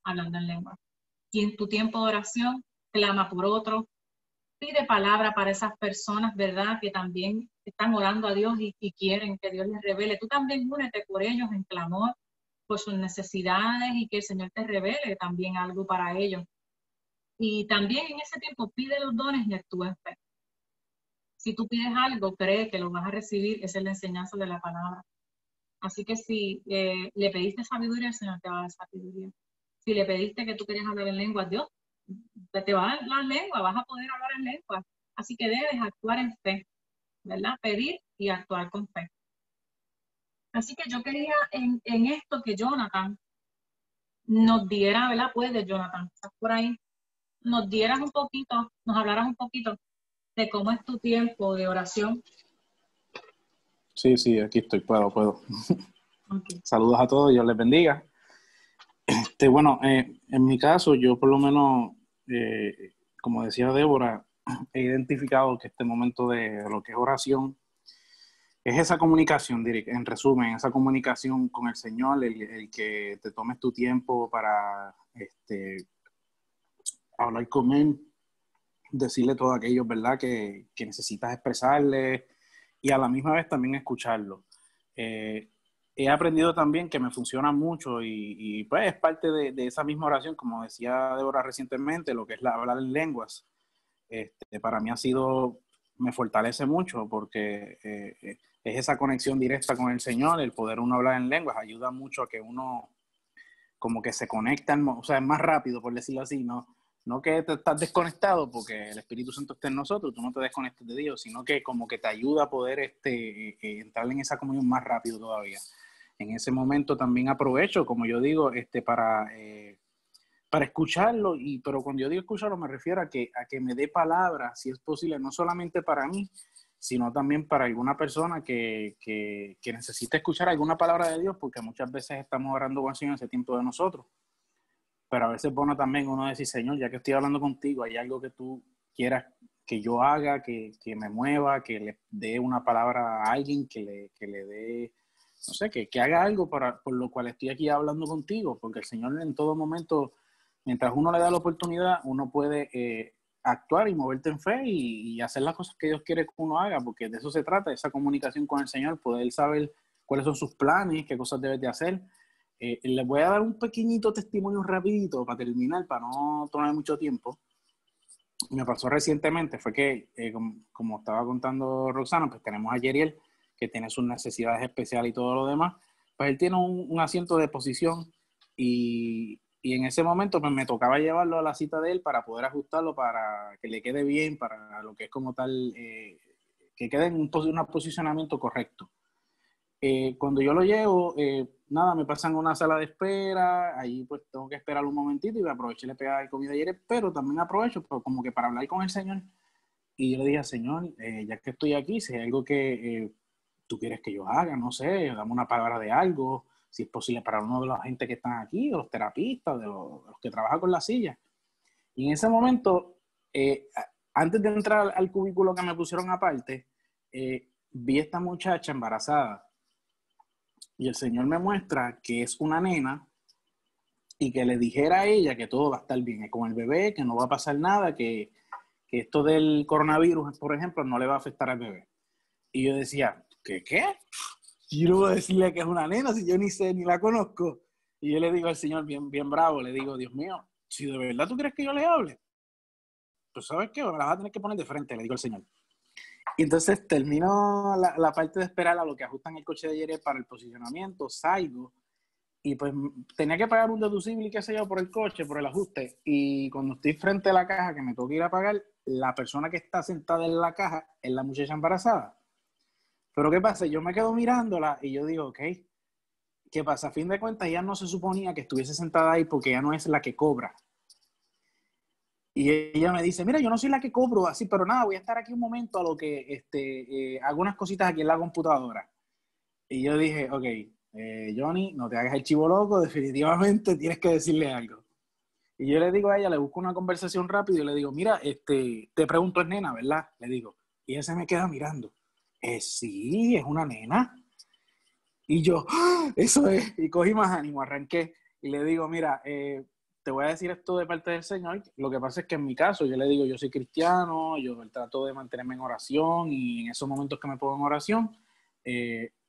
hablando en lenguas. Y en tu tiempo de oración, clama por otro, pide palabra para esas personas, ¿verdad?, que también están orando a Dios y quieren que Dios les revele. Tú también únete por ellos en clamor, por sus necesidades, y que el Señor te revele también algo para ellos. Y también en ese tiempo pide los dones y actúa en fe. Si tú pides algo, cree que lo vas a recibir, esa es la enseñanza de la palabra. Así que si le pediste sabiduría, el Señor te va a dar sabiduría. Si le pediste que tú querías hablar en lengua, Dios te va a dar la lengua, vas a poder hablar en lengua. Así que debes actuar en fe, ¿verdad? Pedir y actuar con fe. Así que yo quería en esto que Jonathan nos diera, ¿verdad? Puedes, Jonathan, estás por ahí, nos dieras un poquito, nos hablaras un poquito de cómo es tu tiempo de oración. Sí, aquí estoy, puedo. Okay. Saludos a todos, Dios les bendiga. Bueno, en mi caso, yo por lo menos, como decía Débora, he identificado que este momento de lo que es oración es esa comunicación, en resumen, esa comunicación con el Señor, el que te tomes tu tiempo para hablar con Él, decirle todo aquello, ¿verdad?, que necesitas expresarle y a la misma vez también escucharlo. He aprendido también que me funciona mucho y pues es parte de esa misma oración, como decía Débora recientemente, lo que es hablar en lenguas. Para mí me fortalece mucho porque es esa conexión directa con el Señor, el poder uno hablar en lenguas, ayuda mucho a que uno como que se conecta, o sea, es más rápido, por decirlo así, no que te estás desconectado porque el Espíritu Santo está en nosotros, tú no te desconectas de Dios, sino que como que te ayuda a poder entrar en esa comunión más rápido todavía. En ese momento también aprovecho, como yo digo, para escucharlo, pero cuando yo digo escucharlo me refiero a que me dé palabras, si es posible, no solamente para mí, sino también para alguna persona que necesite escuchar alguna palabra de Dios, porque muchas veces estamos orando con el Señor ese tiempo de nosotros. Pero a veces es bueno también uno decir, Señor, ya que estoy hablando contigo, hay algo que tú quieras que yo haga, que me mueva, que le dé una palabra a alguien, que le dé, no sé, que haga algo por lo cual estoy aquí hablando contigo, porque el Señor en todo momento, mientras uno le da la oportunidad, uno puede actuar y moverte en fe y hacer las cosas que Dios quiere que uno haga, porque de eso se trata, esa comunicación con el Señor, poder saber cuáles son sus planes, qué cosas debes de hacer. Les voy a dar un pequeñito testimonio rapidito para terminar, para no tomar mucho tiempo. Me pasó recientemente, fue que, como estaba contando Roxana, pues tenemos a Yeriel, que tiene sus necesidades especiales y todo lo demás. Pues él tiene un asiento de posición y en ese momento pues me tocaba llevarlo a la cita de él para poder ajustarlo, para que le quede bien, para lo que es como tal, que quede en un posicionamiento correcto. Cuando yo lo llevo, nada, me pasan a una sala de espera, ahí pues tengo que esperar un momentito y me aproveché y le pegaba comida ayer, pero también aprovecho como que para hablar con el Señor. Y yo le dije, Señor, ya que estoy aquí, si hay algo que tú quieres que yo haga, no sé, dame una palabra de algo, si es posible para uno de la gente que están aquí, de los terapistas, de los que trabajan con la silla. Y en ese momento, antes de entrar al cubículo que me pusieron aparte, vi a esta muchacha embarazada. Y el Señor me muestra que es una nena y que le dijera a ella que todo va a estar bien con el bebé, que no va a pasar nada, que esto del coronavirus, por ejemplo, no le va a afectar al bebé. Y yo decía, ¿qué? Yo no voy a decirle que es una nena si yo ni sé, ni la conozco. Y yo le digo al Señor, bien bravo, le digo, Dios mío, si de verdad tú crees que yo le hable, pues ¿sabes qué? Me la vas a tener que poner de frente, le digo al Señor. Y entonces termino la parte de esperar a lo que ajustan el coche de ayer para el posicionamiento, salgo, y pues tenía que pagar un deducible y qué sé yo por el coche, por el ajuste. Y cuando estoy frente a la caja que me tengo que ir a pagar, la persona que está sentada en la caja es la muchacha embarazada. Pero ¿qué pasa? Yo me quedo mirándola y yo digo, ok, ¿qué pasa? A fin de cuentas, ella no se suponía que estuviese sentada ahí porque ella no es la que cobra. Y ella me dice, mira, yo no soy la que cobro así, pero nada, voy a estar aquí un momento a lo que hago unas cositas aquí en la computadora. Y yo dije, ok, Johnny, no te hagas el chivo loco, definitivamente tienes que decirle algo. Y yo le digo a ella, le busco una conversación rápido y le digo, mira, te pregunto, es nena, ¿verdad? Le digo. Y ella se me queda mirando. Sí, es una nena. Y yo, ¡ah! Eso es. Y cogí más ánimo, arranqué. Y le digo, mira, te voy a decir esto de parte del Señor. Lo que pasa es que en mi caso, yo le digo, yo soy cristiano, yo trato de mantenerme en oración y en esos momentos que me pongo en oración,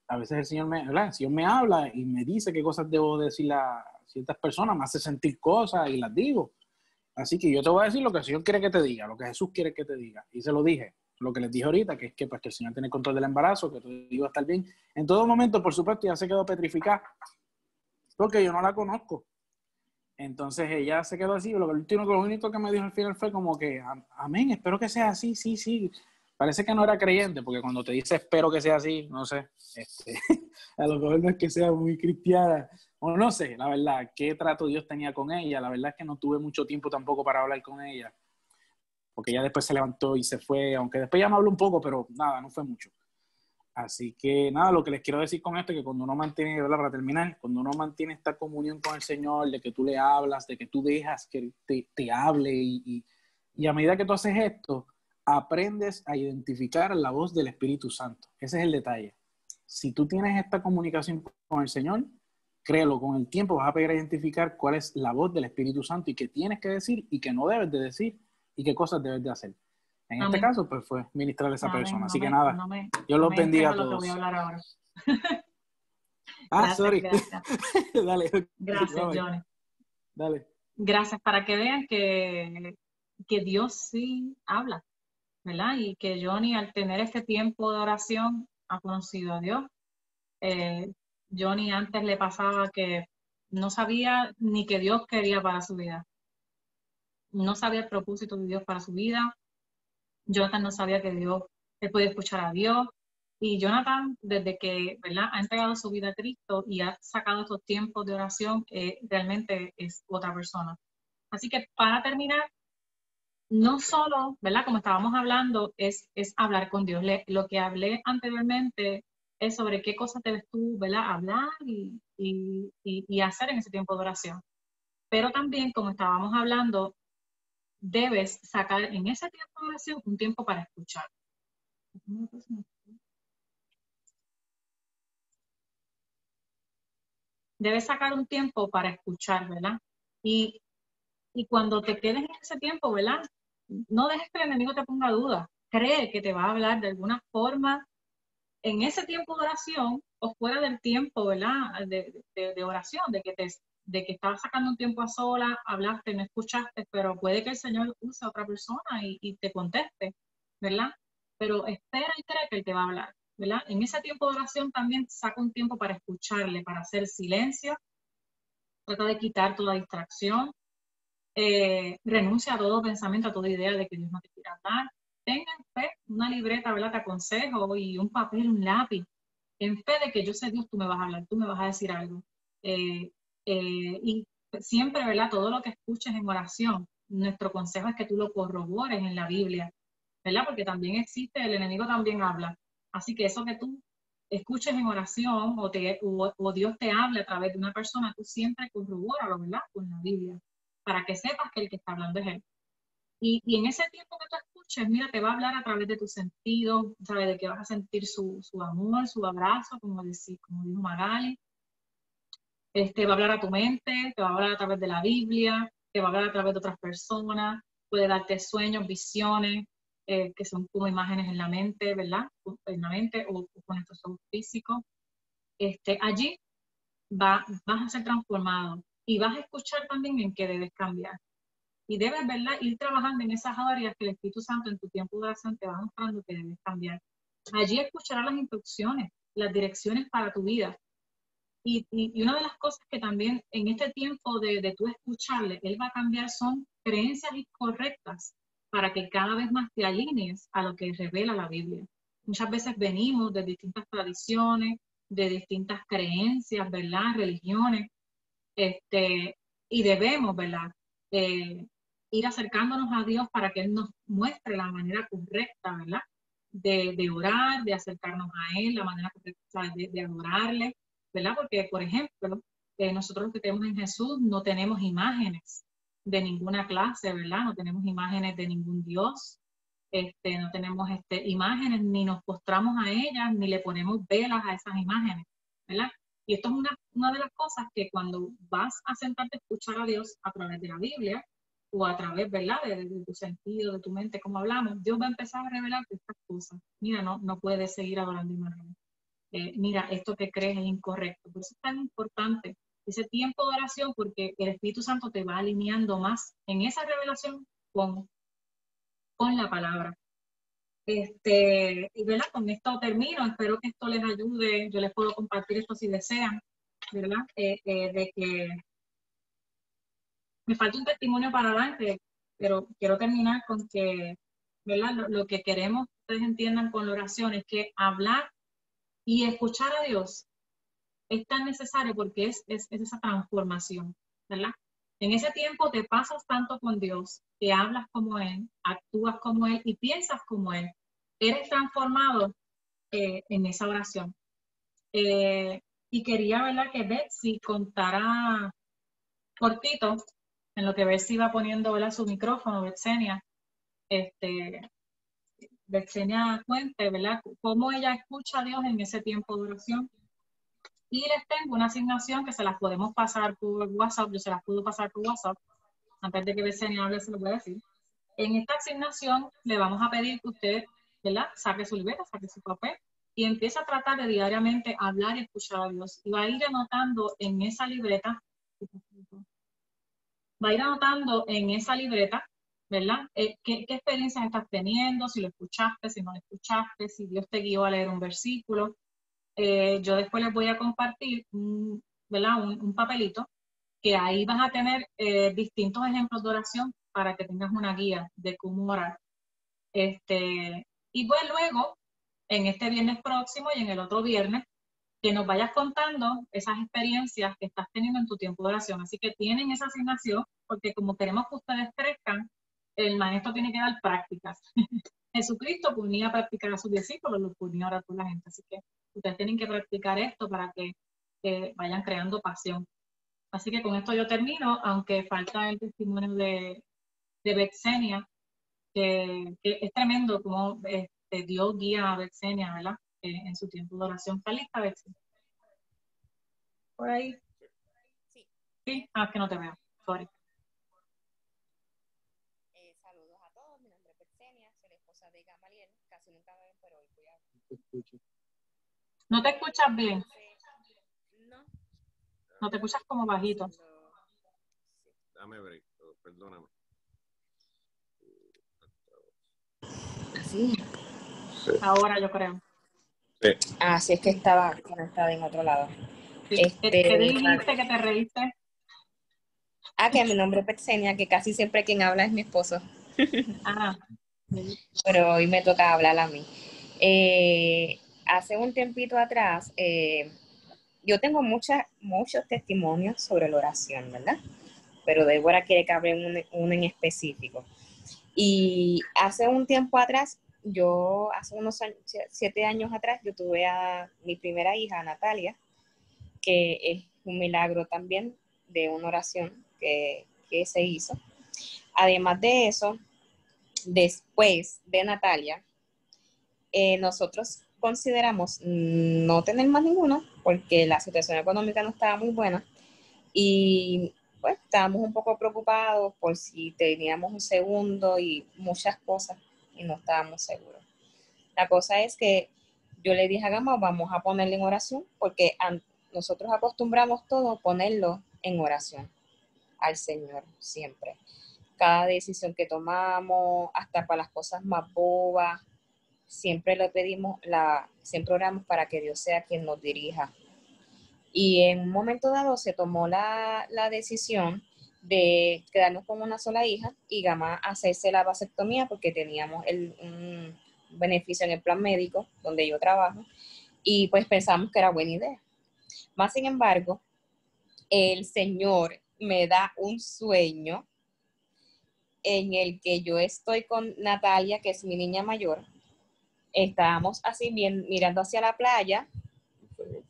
a veces el Señor me habla y me dice qué cosas debo decirle a ciertas personas, me hace sentir cosas y las digo. Así que yo te voy a decir lo que el Señor quiere que te diga, lo que Jesús quiere que te diga. Y se lo dije, lo que les dije ahorita, que es que, pues, que el Señor tiene control del embarazo, que todo iba a estar bien. En todo momento, por supuesto, ya se quedó petrificada, porque yo no la conozco. Entonces ella se quedó así, lo único que me dijo al final fue como que, amén, espero que sea así, sí. Parece que no era creyente, porque cuando te dice espero que sea así, no sé, a lo mejor no es que sea muy cristiana, o no sé, la verdad, qué trato Dios tenía con ella. La verdad es que no tuve mucho tiempo tampoco para hablar con ella, porque ella después se levantó y se fue, aunque después ya me habló un poco, pero nada, no fue mucho. Así que nada, lo que les quiero decir con esto es que cuando uno mantiene, ¿verdad? Para terminar, cuando uno mantiene esta comunión con el Señor, de que tú le hablas, de que tú dejas que te hable y a medida que tú haces esto, aprendes a identificar la voz del Espíritu Santo. Ese es el detalle. Si tú tienes esta comunicación con el Señor, créelo, con el tiempo vas a poder identificar cuál es la voz del Espíritu Santo y qué tienes que decir y qué no debes de decir y qué cosas debes de hacer. En este caso, pues fue ministrar a esa persona. Así que nada, Dios los bendiga a todos. Lo que voy a hablar ahora. Gracias, sorry. Gracias. Dale. Gracias, Johnny. Dale. Gracias, para que vean que Dios sí habla, ¿verdad? Y que Johnny, al tener este tiempo de oración, ha conocido a Dios. Johnny antes le pasaba que no sabía ni que Dios quería para su vida. No sabía el propósito de Dios para su vida. Jonathan no sabía que él podía escuchar a Dios. Y Jonathan, desde que, ¿verdad?, ha entregado su vida a Cristo y ha sacado estos tiempos de oración, realmente es otra persona. Así que para terminar, no solo, ¿verdad?, como estábamos hablando, es hablar con Dios. Lo que hablé anteriormente es sobre qué cosas debes tú, ¿verdad?, hablar y hacer en ese tiempo de oración. Pero también, como estábamos hablando, debes sacar en ese tiempo de oración un tiempo para escuchar. Debes sacar un tiempo para escuchar, ¿verdad? Y cuando te quedes en ese tiempo, ¿verdad?, no dejes que el enemigo te ponga dudas. Cree que te va a hablar de alguna forma en ese tiempo de oración o fuera del tiempo, ¿verdad?, de oración, de que estabas sacando un tiempo a sola, hablaste, no escuchaste, pero puede que el Señor use a otra persona y te conteste, ¿verdad? Pero espera y cree que Él te va a hablar, ¿verdad? En ese tiempo de oración también saca un tiempo para escucharle, para hacer silencio, trata de quitar toda distracción, renuncia a todo pensamiento, a toda idea de que Dios no te quiera hablar. Tenga en fe una libreta, ¿verdad?, te aconsejo, y un papel, un lápiz, en fe de que yo sé Dios, tú me vas a hablar, tú me vas a decir algo. Y siempre, ¿verdad?, todo lo que escuches en oración, nuestro consejo es que tú lo corrobores en la Biblia, ¿verdad? Porque también existe, el enemigo también habla. Así que eso que tú escuches en oración o Dios te hable a través de una persona, tú siempre corrobóralo, ¿verdad?, con la Biblia, para que sepas que el que está hablando es Él. Y en ese tiempo que tú escuches, mira, te va a hablar a través de tus sentidos, ¿sabes? De que vas a sentir su amor, su abrazo, como dijo Magali. Va a hablar a tu mente, te va a hablar a través de la Biblia, te va a hablar a través de otras personas, puede darte sueños, visiones, que son como imágenes en la mente, ¿verdad? En la mente o con nuestros ojos físicos. Allí vas a ser transformado y vas a escuchar también en qué debes cambiar. Y debes, ¿verdad?, ir trabajando en esas áreas que el Espíritu Santo en tu tiempo de oración te va mostrando que debes cambiar. Allí escucharás las instrucciones, las direcciones para tu vida. Y una de las cosas que también en este tiempo de tú escucharle, Él va a cambiar son creencias incorrectas para que cada vez más te alinees a lo que revela la Biblia. Muchas veces venimos de distintas tradiciones, de distintas creencias, ¿verdad?, religiones, y debemos, ¿verdad?, ir acercándonos a Dios para que Él nos muestre la manera correcta, ¿verdad?, de orar, de acercarnos a Él, la manera correcta de adorarle, ¿verdad? Porque, por ejemplo, nosotros los que tenemos en Jesús no tenemos imágenes de ninguna clase, ¿verdad? No tenemos imágenes de ningún Dios, no tenemos imágenes, ni nos postramos a ellas, ni le ponemos velas a esas imágenes, ¿verdad? Y esto es una de las cosas que cuando vas a sentarte a escuchar a Dios a través de la Biblia, o a través, ¿verdad?, de tu sentido, de tu mente, como hablamos, Dios va a empezar a revelarte estas cosas. Mira, no puedes seguir adorando imágenes. Mira, esto que crees es incorrecto. Por eso es tan importante ese tiempo de oración, porque el Espíritu Santo te va alineando más en esa revelación con la palabra. Y ¿verdad?, con esto termino. Espero que esto les ayude. Yo les puedo compartir esto si desean, ¿verdad? De que me falta un testimonio para dar, pero quiero terminar con que, ¿verdad?, lo que queremos que ustedes entiendan con la oración es que hablar y escuchar a Dios es tan necesario porque es esa transformación, ¿verdad? En ese tiempo te pasas tanto con Dios, que hablas como Él, actúas como Él y piensas como Él. Eres transformado en esa oración. Y quería, ¿verdad?, que Betsy contara cortito, en lo que Betsy va poniendo, ¿verdad?, su micrófono, Betsenia, Betsenia cuente, ¿verdad?, cómo ella escucha a Dios en ese tiempo de oración. Y les tengo una asignación que se las podemos pasar por WhatsApp, yo se las puedo pasar por WhatsApp, antes de que Betsenia hable se lo voy a decir. En esta asignación le vamos a pedir que usted, ¿verdad?, saque su libreta, saque su papel y empiece a tratar de diariamente hablar y escuchar a Dios. Y va a ir anotando en esa libreta, ¿verdad?, qué experiencias estás teniendo, si lo escuchaste, si no lo escuchaste, si Dios te guió a leer un versículo. Yo después les voy a compartir ¿verdad?, un papelito que ahí vas a tener distintos ejemplos de oración para que tengas una guía de cómo orar. Y pues luego, en este viernes próximo y en el otro viernes, que nos vayas contando esas experiencias que estás teniendo en tu tiempo de oración. Así que tienen esa asignación, porque como queremos que ustedes crezcan, el maestro tiene que dar prácticas. Jesucristo ponía a practicar a sus discípulos, los ponía a orar por la gente. Así que ustedes tienen que practicar esto para que vayan creando pasión. Así que con esto yo termino, aunque falta el testimonio de Betsenia, que es tremendo como Dios guía a Betsenia, ¿verdad?, en su tiempo de oración. ¿Está lista, Betsenia? ¿Por ahí? Sí. Sí, que no te veo, sorry. Saludos a todos, mi nombre es Betsenia, soy la esposa de Gamaliel, casi nunca me ven, pero hoy voy a... ¿No te escuchas bien? No. No te escuchas como bajito. Sí. Dame break, perdóname. ¿Así? Sí. Ahora yo creo. Sí. Sí, es que estaba conectada en otro lado. Sí. ¿Qué dijiste que te reíste? Que mi nombre es Betsenia, que casi siempre quien habla es mi esposo. Sí. Pero hoy me toca hablar a mí. Hace un tiempito atrás, yo tengo muchos testimonios sobre la oración, ¿verdad? Pero Débora quiere que hable uno en específico. Y hace un tiempo atrás, hace unos 7 años atrás, yo tuve a mi primera hija, Natalia, que es un milagro también de una oración que se hizo. Además de eso, después de Natalia, nosotros consideramos no tener más ninguno porque la situación económica no estaba muy buena y pues estábamos un poco preocupados por si teníamos un segundo y muchas cosas y no estábamos seguros. La cosa es que yo le dije a Gama, vamos a ponerle en oración porque nosotros acostumbramos todo ponerlo en oración al Señor siempre. Cada decisión que tomamos, hasta para las cosas más bobas, siempre le pedimos, siempre oramos para que Dios sea quien nos dirija. Y en un momento dado se tomó la decisión de quedarnos con una sola hija y Gama hacerse la vasectomía porque teníamos un beneficio en el plan médico donde yo trabajo y pues pensamos que era buena idea. Más sin embargo, el Señor me da un sueño en el que yo estoy con Natalia, que es mi niña mayor. Estábamos así bien mirando hacia la playa.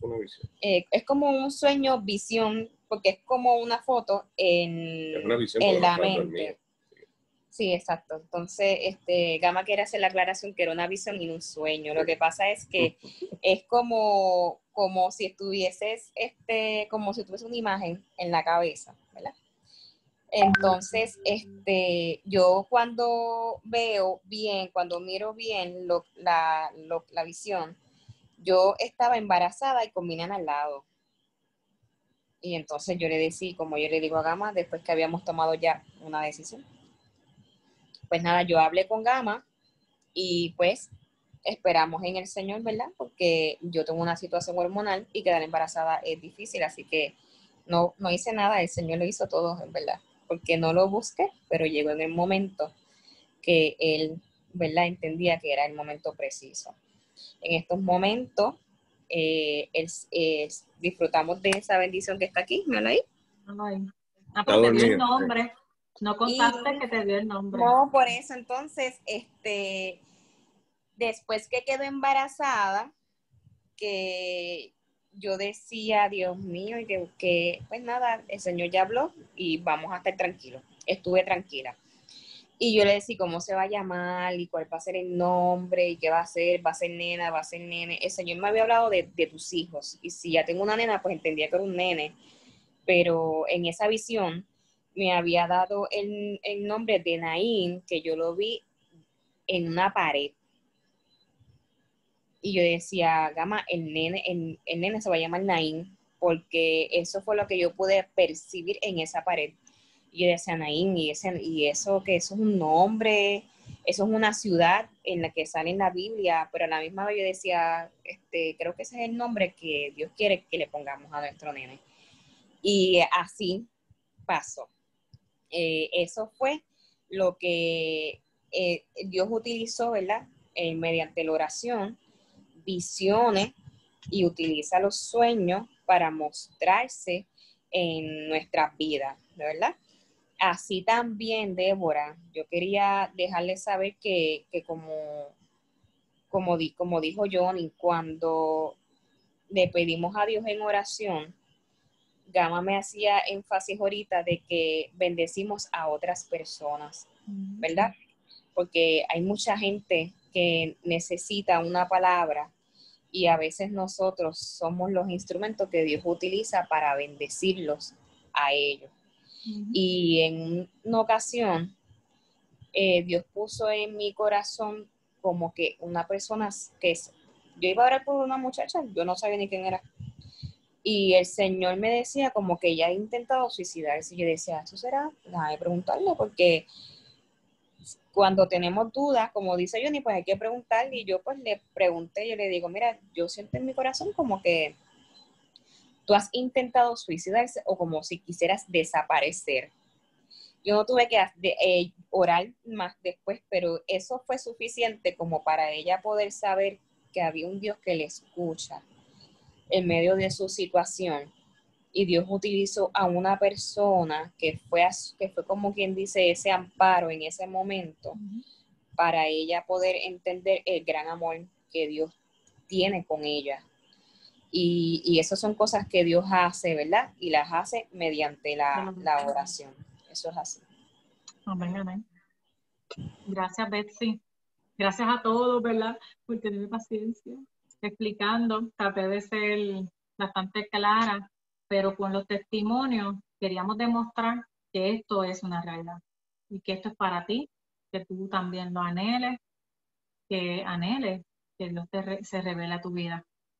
Una visión. Es como un sueño, visión, porque es como una foto en la mente. Sí, exacto. Entonces, Gama quiere hacer la aclaración que era una visión y no un sueño. Lo que pasa es que es como si estuvieses, como si tuviese una imagen en la cabeza, ¿verdad? Entonces, yo cuando veo bien, cuando miro bien la visión, yo estaba embarazada y con mi nena al lado. Y entonces yo le decía, como yo le digo a Gama, después que habíamos tomado ya una decisión. Pues nada, yo hablé con Gama y pues esperamos en el Señor, ¿verdad? Porque yo tengo una situación hormonal y quedar embarazada es difícil, así que no hice nada, el Señor lo hizo todo, en verdad. Porque no lo busqué, pero llegó en el momento que Él, ¿verdad?, entendía que era el momento preciso. En estos momentos, disfrutamos de esa bendición que está aquí, ¿me ahí? Pero te dio el nombre. No contaste que te dio el nombre. No, por eso entonces, después que quedó embarazada, que yo decía, Dios mío, y que pues nada, el Señor ya habló y vamos a estar tranquilos. Estuve tranquila. Y yo le decía, ¿cómo se va a llamar? ¿Y cuál va a ser el nombre? ¿Y qué va a ser? ¿Va a ser nena? ¿Va a ser nene? El Señor me había hablado de tus hijos. Y si ya tengo una nena, pues entendía que era un nene. Pero en esa visión me había dado el nombre de Naín, que yo lo vi en una pared. Y yo decía, Gama, el nene se va a llamar Naín, porque eso fue lo que yo pude percibir en esa pared. Y yo decía, Naín, y eso que eso es un nombre, eso es una ciudad en la que sale en la Biblia, pero a la misma vez yo decía, creo que ese es el nombre que Dios quiere que le pongamos a nuestro nene. Y así pasó. Eso fue lo que Dios utilizó, ¿verdad? Mediante la oración, visiones, y utiliza los sueños para mostrarse en nuestras vidas, ¿verdad? Así también, Débora, yo quería dejarles saber que como dijo Johnny, cuando le pedimos a Dios en oración, Gama me hacía énfasis ahorita de que bendecimos a otras personas, ¿verdad? Porque hay mucha gente que necesita una palabra y a veces nosotros somos los instrumentos que Dios utiliza para bendecirlos a ellos. Y en una ocasión, Dios puso en mi corazón como que una persona yo iba a orar por una muchacha, yo no sabía ni quién era. Y el Señor me decía como que ella ha intentado suicidarse. Y yo decía, ¿eso será? Déjame preguntarle, porque cuando tenemos dudas, como dice Johnny, pues hay que preguntarle. Y yo pues le pregunté, yo le digo, mira, yo siento en mi corazón como que tú has intentado suicidarse o como si quisieras desaparecer. Yo no tuve que orar más después, pero eso fue suficiente como para ella poder saber que había un Dios que le escucha en medio de su situación. Y Dios utilizó a una persona que fue como quien dice ese amparo en ese momento para ella poder entender el gran amor que Dios tiene con ella. Y esas son cosas que Dios hace, ¿verdad? Y las hace mediante la oración. Eso es así. Amén, amén. Gracias, Betsy. Gracias a todos, ¿verdad? Por tener paciencia. Explicando, traté de ser bastante clara, pero con los testimonios queríamos demostrar que esto es una realidad y que esto es para ti, que tú también lo anheles, que Dios se revela a tu vida.